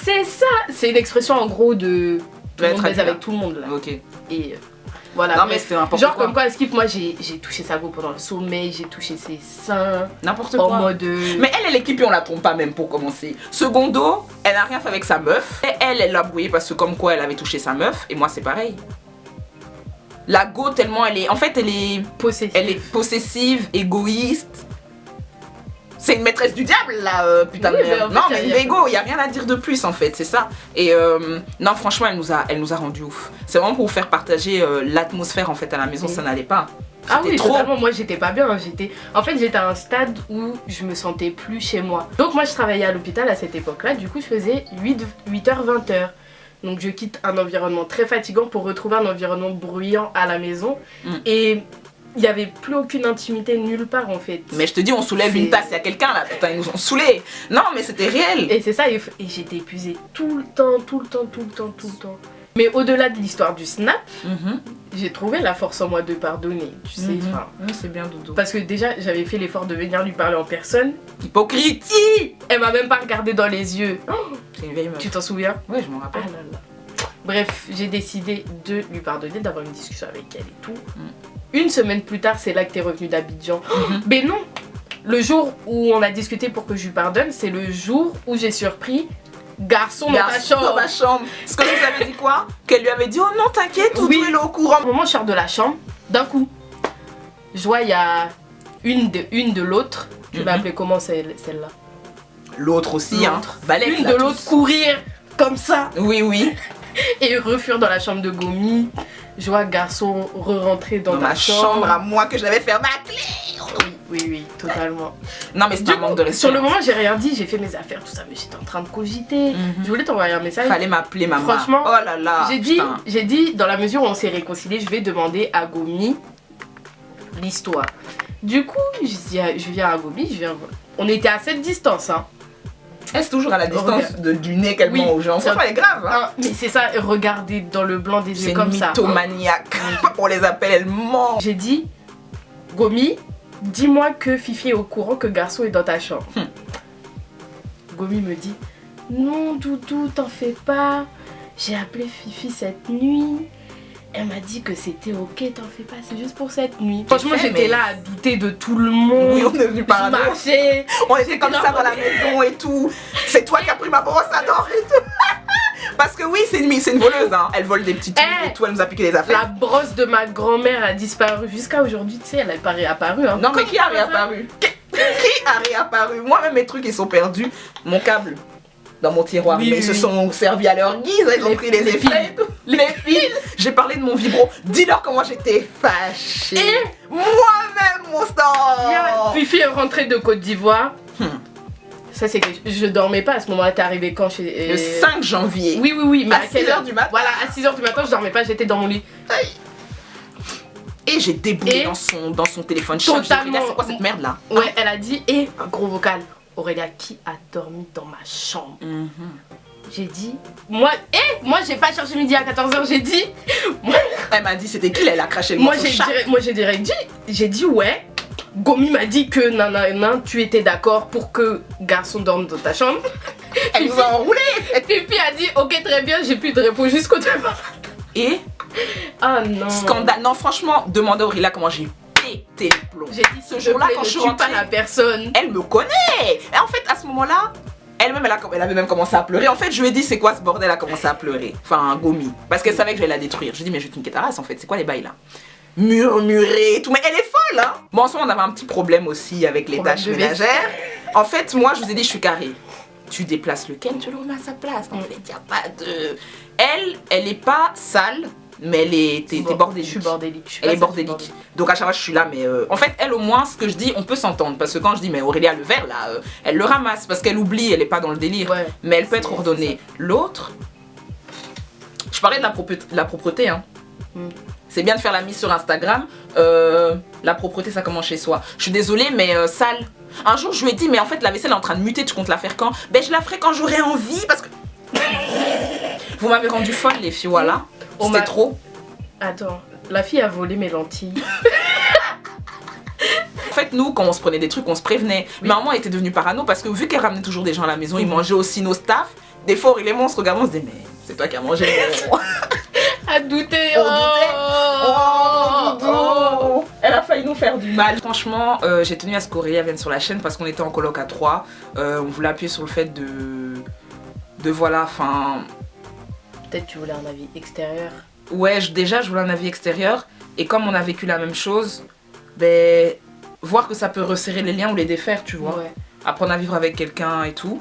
c'est ça. C'est une expression en gros de tout le monde baise avec tout le monde là. Ok. Et voilà. Non, mais c'était n'importe quoi. Genre quoi. comme quoi, à Skip, moi j'ai touché sa go pendant le sommeil, j'ai touché ses seins. N'importe quoi. En mode. Mais elle l'équipe, on la trompe pas même pour commencer. Secondo, elle n'a rien fait avec sa meuf. Et elle l'a brouillé parce que comme quoi elle avait touché sa meuf. Et moi c'est pareil. La go tellement elle est. En fait elle est possessive. Elle est possessive, égoïste. C'est une maîtresse du diable là, putain de merde. Non mais une égo, il y a rien à dire de plus en fait, c'est ça. Et non franchement elle nous a rendu ouf. C'est vraiment pour vous faire partager l'atmosphère en fait à la maison, ça n'allait pas. Ah oui, totalement, moi j'étais pas bien, en fait j'étais à un stade où je me sentais plus chez moi. Donc moi je travaillais à l'hôpital à cette époque-là, du coup je faisais 8h, 20h. Donc je quitte un environnement très fatigant pour retrouver un environnement bruyant à la maison. Et il n'y avait plus aucune intimité nulle part en fait. Mais je te dis, on soulève une tasse, il y a quelqu'un là, putain, ils nous ont saoulés. Non, mais c'était réel. Et c'est ça, et j'étais épuisée tout le temps. Mais au-delà de l'histoire du Snap, j'ai trouvé la force en moi de pardonner, tu sais. C'est bien, Doudou. Parce que déjà, j'avais fait l'effort de venir lui parler en personne. Hypocrite. Elle m'a même pas regardé dans les yeux. C'est une vieille meuf. Tu t'en souviens? Ouais, je m'en rappelle. Ah là là. Bref, j'ai décidé de lui pardonner, d'avoir une discussion avec elle et tout. Une semaine plus tard, c'est là que t'es revenu d'Abidjan. Mais non, le jour où on a discuté pour que je lui pardonne, c'est le jour où j'ai surpris garçon dans ma chambre. Ce que je vous avais dit quoi? Qu'elle lui avait dit oh non t'inquiète, tout est au courant. Au moment où je sors de la chambre, d'un coup, je vois il y a une de l'autre. Tu l'as appelée comment celle-là? L'autre aussi, hein. Une de l'autre courir comme ça. Oui. Et refuir dans la chambre de Gomi. je vois garçon re-rentrer dans ma ta chambre à moi que j'avais fermé à clé. Oui, totalement. Non, mais c'est un manque de respect. Sur le moment, j'ai rien dit, j'ai fait mes affaires, tout ça, mais j'étais en train de cogiter. Je voulais t'envoyer un message. Fallait m'appeler, maman. Franchement, oh là là. J'ai dit, dans la mesure où on s'est réconciliés, je vais demander à Gomi l'histoire. Du coup, je viens à Gomi, on était à cette distance, hein. Est-ce toujours à la distance du nez qu'elle ment aux gens? Franchement, elle est grave. Hein. Mais c'est ça, regardez dans le blanc des yeux comme ça. C'est une mythomaniaque. On les appelle, elle ment. J'ai dit, Gomi, dis-moi que Fifi est au courant que garçon est dans ta chambre. Gomi me dit, non Doudou, t'en fais pas. J'ai appelé Fifi cette nuit. Elle m'a dit que c'était ok, t'en fais pas, c'est juste pour cette nuit. Franchement, j'étais là à douter de tout le monde. Oui, on est venu par là. On était comme ça dans la maison et tout. C'est toi qui as pris ma brosse à dents et tout. Parce que oui, c'est une voleuse, hein. Elle vole des petits trucs et tout, elle nous a piqué les affaires. La brosse de ma grand-mère a disparu jusqu'à aujourd'hui, tu sais, elle n'est pas réapparue. Hein. Non, mais qui a réapparu? Qui a réapparu? Moi-même, mes trucs, ils sont perdus. Mon câble dans mon tiroir, mais ils se sont servis à leur guise, ils ont pris les effets et tout. Les fils. J'ai parlé de mon vibro. Dis-leur comment j'étais fâchée. Moi-même, mon star. Fifi est rentrée de Côte d'Ivoire. Ça, c'est que je dormais pas à ce moment-là. T'es arrivé quand le 5 janvier. Oui. Mais à 6h du matin. Voilà, à 6h du matin, je dormais pas, j'étais dans mon lit. Et j'ai déboulé dans son téléphone. Totalement. C'est quoi cette merde là? Ouais, elle a dit, un gros vocal. Aurélia, qui a dormi dans ma chambre? J'ai dit, moi j'ai pas cherché midi à 14h, j'ai dit. Elle m'a dit c'était qui, elle a craché le morceau de chat. Moi j'ai direct dit, ouais. Gomi m'a dit que nanana, tu étais d'accord pour que garçon dorme dans ta chambre. Elle nous a enroulé. Fifi a dit, ok très bien, j'ai plus de repos jusqu'au demain. Et ah non. Scandale. Non franchement, demandez à Aurélia comment j'ai pété les plombs. J'ai dit ce jour-là quand je suis rentrée, pas la personne. Elle me connaît. Et en fait à ce moment-là, elle-même elle avait même commencé à pleurer. En fait je lui ai dit c'est quoi ce bordel, elle a commencé à pleurer. Enfin Gomi. Parce qu'elle savait que j'allais la détruire. Je lui ai dit mais je vais te niquer ta race en fait, c'est quoi les bails là? Murmurer et tout, mais elle est folle hein. Bon en soi on avait un petit problème aussi avec les tâches ménagères. En fait moi je vous ai dit je suis carrée. Tu déplaces le Ken, tu le remets à sa place. En fait y a pas de... Elle est pas sale, mais elle est bordélique. Je suis bordélique. Elle est bordélique. Donc à chaque fois je suis là, mais en fait elle au moins ce que je dis on peut s'entendre. Parce que quand je dis mais Aurélia le verre là, elle le ramasse parce qu'elle oublie, elle est pas dans le délire. Ouais, mais elle peut être ordonnée. L'autre, je parlais de la propreté hein. C'est bien de faire la mise sur Instagram. La propreté ça commence chez soi. Je suis désolée mais sale. Un jour je lui ai dit mais en fait la vaisselle est en train de muter, tu comptes la faire quand? Ben je la ferai quand j'aurai envie parce que... Vous m'avez rendu folle les filles, voilà. C'était trop. Attends, la fille a volé mes lentilles. En fait nous quand on se prenait des trucs on se prévenait. Mais maman était devenue parano parce que vu qu'elle ramenait toujours des gens à la maison, ils mangeaient aussi nos staffs. Des fois Aurélie et moi on se regardait, on se disait mais c'est toi qui as mangé. À douter. Elle a failli nous faire du mal. Franchement j'ai tenu à ce qu'Aurélie vienne sur la chaîne parce qu'on était en coloc à 3. On voulait appuyer sur le fait de voilà, enfin... Peut-être tu voulais un avis extérieur. Ouais, déjà je voulais un avis extérieur. Et comme on a vécu la même chose, ben... voir que ça peut resserrer les liens ou les défaire, tu vois. Ouais. Apprendre à vivre avec quelqu'un et tout.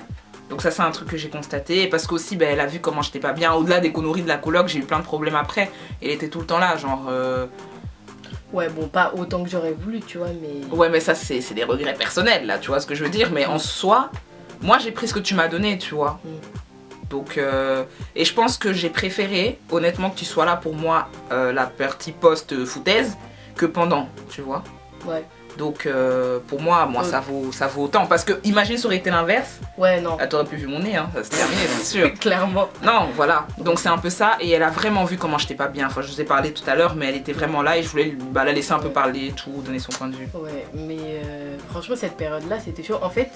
Donc ça c'est un truc que j'ai constaté. Et parce qu'aussi, ben, elle a vu comment j'étais pas bien. Au-delà des conneries de la coloc, j'ai eu plein de problèmes après. Elle était tout le temps là, genre... Ouais, bon, pas autant que j'aurais voulu, tu vois, mais... Ouais, mais ça c'est des regrets personnels, là, tu vois ce que je veux dire. Mais en soi, moi j'ai pris ce que tu m'as donné, tu vois. Donc, et je pense que j'ai préféré, honnêtement, que tu sois là pour moi, la partie post-foutaise, que pendant, tu vois. Ouais. Donc, pour moi ça vaut autant. Parce que, imagine, ça aurait été l'inverse. Ouais, non. T'aurais pu vu mon nez, hein, ça se terminé, c'est sûr. Clairement. Non, voilà. Donc, c'est un peu ça. Et elle a vraiment vu comment j'étais pas bien. Enfin, je vous ai parlé tout à l'heure, mais elle était vraiment là et je voulais la laisser un peu parler et tout, donner son point de vue. Ouais, mais franchement, cette période-là, c'était chaud. En fait,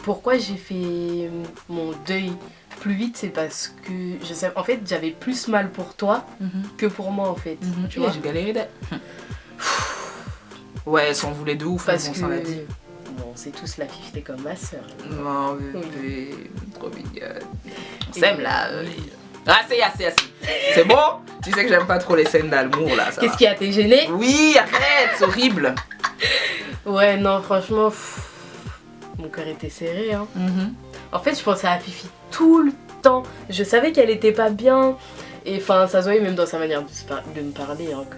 pourquoi j'ai fait mon deuil plus vite, c'est parce que je sais, en fait j'avais plus mal pour toi que pour moi en fait. Tu vois, j'ai galéré ouais, elles s'en voulaient de ouf, parce bon, que ça l'a dit. Bon, c'est tous la fille, t'es comme ma soeur. Non, bébé, trop mignonne. On s'aime là. Assez. C'est bon? Tu sais que j'aime pas trop les scènes d'amour là. Qu'est-ce qui a été gêné? Oui, arrête, c'est horrible. Ouais, non, franchement, mon cœur était serré. Hein. En fait, je pensais à Fifi tout le temps. Je savais qu'elle était pas bien. Et enfin, ça se voyait même dans sa manière de me parler. Hein, que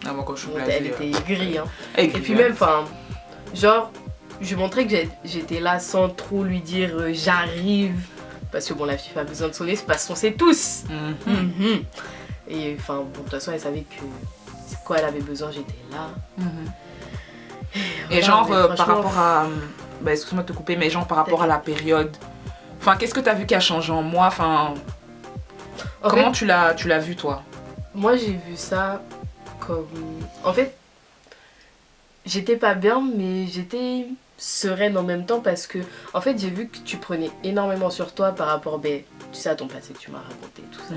Ah, moi, quand je suis elle était aigrie. Hein. Aigrie, Et puis même, enfin, genre, je montrais que j'étais là sans trop lui dire j'arrive. Parce que bon, la fille a besoin de son espace, on sait tous. Et enfin, bon, de toute façon, elle savait que quand elle avait besoin, j'étais là. Et genre, par rapport à... Bah, excuse-moi de te couper, mais genre par rapport à la période... Enfin, qu'est-ce que tu as vu qui a changé en moi? Enfin, comment tu l'as vu, toi? Moi, j'ai vu ça comme... En fait, j'étais pas bien, mais j'étais sereine en même temps parce que, en fait, j'ai vu que tu prenais énormément sur toi par rapport, ben, tu sais, à ton passé que tu m'as raconté, tout ça.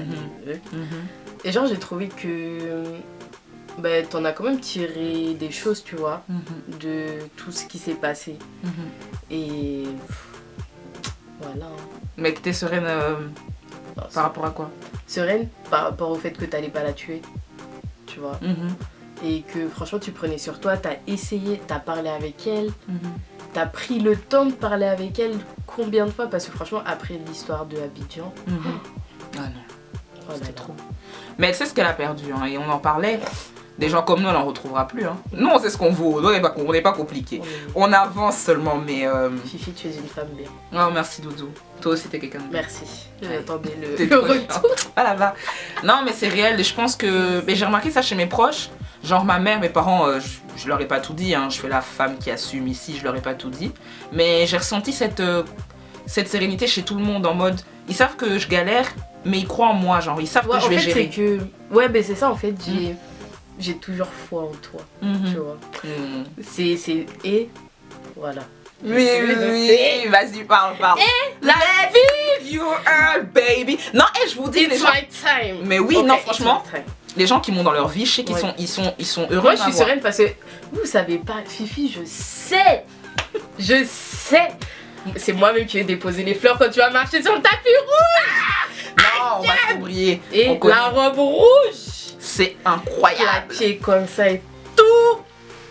Et genre, j'ai trouvé que... Ben, t'en as quand même tiré des choses, tu vois, de tout ce qui s'est passé. Et voilà. Mais que t'es sereine par rapport à quoi? Sereine par rapport au fait que t'allais pas la tuer, tu vois. Et que franchement, tu prenais sur toi, t'as essayé, t'as parlé avec elle, t'as pris le temps de parler avec elle combien de fois? Parce que franchement, après l'histoire de Abidjan... Ah non, c'était trop. Mais elle sait ce qu'elle a perdu, hein, et on en parlait. Des gens comme nous, on n'en retrouvera plus. Hein. Nous, on sait ce qu'on vaut. On n'est pas compliqué. On avance seulement, mais... Fifi, tu es une femme bien. Oh, merci Doudou. Toi aussi, t'es quelqu'un de bien. Merci. J'attendais le retour. Ah là-bas. Non, mais c'est réel. Et je pense que... Mais j'ai remarqué ça chez mes proches. Genre ma mère, mes parents, je leur ai pas tout dit. Hein. Je fais la femme qui assume ici, je leur ai pas tout dit. Mais j'ai ressenti cette sérénité chez tout le monde en mode... Ils savent que je galère, mais ils croient en moi. Genre, ils savent que je vais gérer. Que... Ouais, ben c'est ça en fait. J'ai toujours foi en toi, tu vois. C'est... Et voilà. Oui, vas-y, parle. Et la vie! You are baby. Non, et je vous dis... It's my time. Mais oui, non, franchement, les gens qui m'ont dans leur vie, je sais qu'ils sont heureux. Moi, je suis sereine parce que vous savez pas, Fifi, je sais. C'est moi-même qui ai déposé les fleurs quand tu vas marcher sur le tapis rouge. Non, on va s'oublier. Et la robe rouge. C'est incroyable. Claqué comme ça et tout.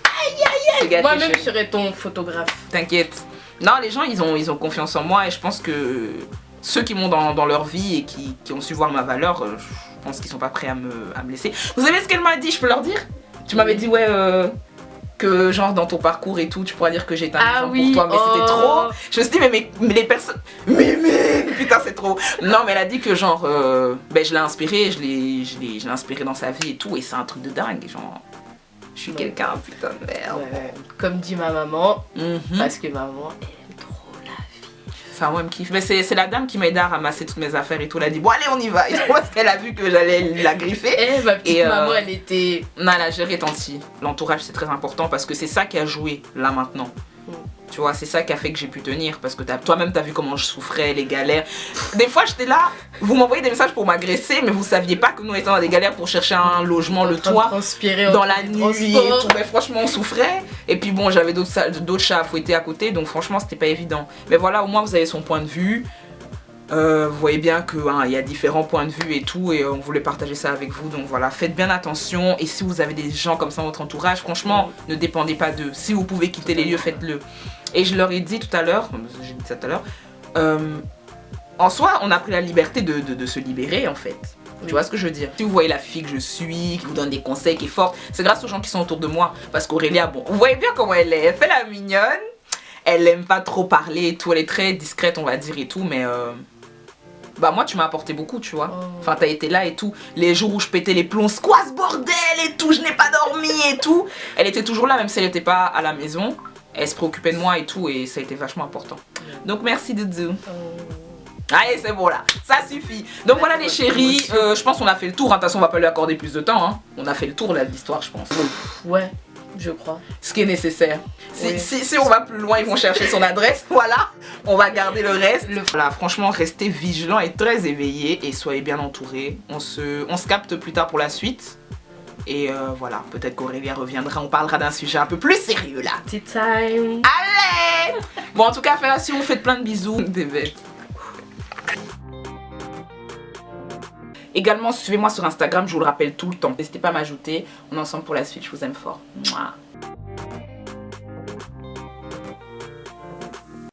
Aïe. Moi-même, je serais ton photographe. T'inquiète. Non, les gens, ils ont confiance en moi et je pense que ceux qui m'ont dans leur vie et qui ont su voir ma valeur, je pense qu'ils sont pas prêts à me laisser. Vous savez ce qu'elle m'a dit? Je peux leur dire? Tu m'avais dit, ouais... que genre dans ton parcours et tout, tu pourras dire que j'étais un exemple pour toi, mais c'était trop. Je me suis dit, mais les personnes... Mais putain, c'est trop. Non, mais elle a dit que genre, ben, je l'ai inspiré, je l'ai inspiré dans sa vie et tout, et c'est un truc de dingue, genre... Je suis quelqu'un, putain de merde. Comme dit ma maman, parce que maman, elle aime trop la vie. Enfin, moi, elle me kiffe. Mais c'est la dame qui m'a aidé à ramasser toutes mes affaires et tout. Elle a dit, bon, allez, on y va. Et parce qu'elle a vu que j'allais la griffer. Et ma petite maman, elle était... Non, elle a géré Tanti. L'entourage, c'est très important parce que c'est ça qui a joué là maintenant. Tu vois, c'est ça qui a fait que j'ai pu tenir parce que toi-même t'as vu comment je souffrais, les galères. Des fois j'étais là, vous m'envoyez des messages pour m'agresser, mais vous saviez pas que nous étions dans des galères pour chercher un logement, le toit, dans la nuit et tout. Mais franchement on souffrait. Et puis bon, j'avais d'autres chats à fouetter à côté, donc franchement c'était pas évident. Mais voilà, au moins vous avez son point de vue. Vous voyez bien qu'il y a différents points de vue et tout, et on voulait partager ça avec vous, donc voilà, faites bien attention. Et si vous avez des gens comme ça dans votre entourage, franchement ne dépendez pas d'eux. Si vous pouvez quitter les lieux, faites-le. Et je leur ai dit tout à l'heure, j'ai dit ça tout à l'heure, en soi on a pris la liberté de se libérer en fait. Tu vois ce que je veux dire? Si vous voyez la fille que je suis, qui vous donne des conseils, qui est forte, c'est grâce aux gens qui sont autour de moi. Parce qu'Aurélia, bon, vous voyez bien comment elle est, elle fait la mignonne, elle aime pas trop parler et tout, elle est très discrète on va dire et tout, mais bah moi tu m'as apporté beaucoup, tu vois. Enfin t'as été là et tout. Les jours où je pétais les plombs, c'est quoi ce bordel et tout, je n'ai pas dormi et tout. Elle était toujours là même si elle n'était pas à la maison. Elle se préoccupait de moi et tout et ça a été vachement important. Donc merci Doudou. Allez c'est bon là, ça suffit. Donc voilà les chéris, je pense qu'on a fait le tour. De toute façon on va pas lui accorder plus de temps. Hein. On a fait le tour là de l'histoire je pense. Ouais. Je crois. Ce qui est nécessaire. Si on va plus loin, ils vont chercher son adresse. Voilà, on va garder le reste. Voilà, franchement, restez vigilants et très éveillés et soyez bien entourés. On se capte plus tard pour la suite. Et voilà, peut-être qu'Aurélia reviendra, on parlera d'un sujet un peu plus sérieux là. Tea time. Allez. Bon, en tout cas, félicitations, vous faites plein de bisous. Des bêtes. Également, suivez-moi sur Instagram, je vous le rappelle tout le temps. N'hésitez pas à m'ajouter. On est ensemble pour la suite, je vous aime fort. Mouah.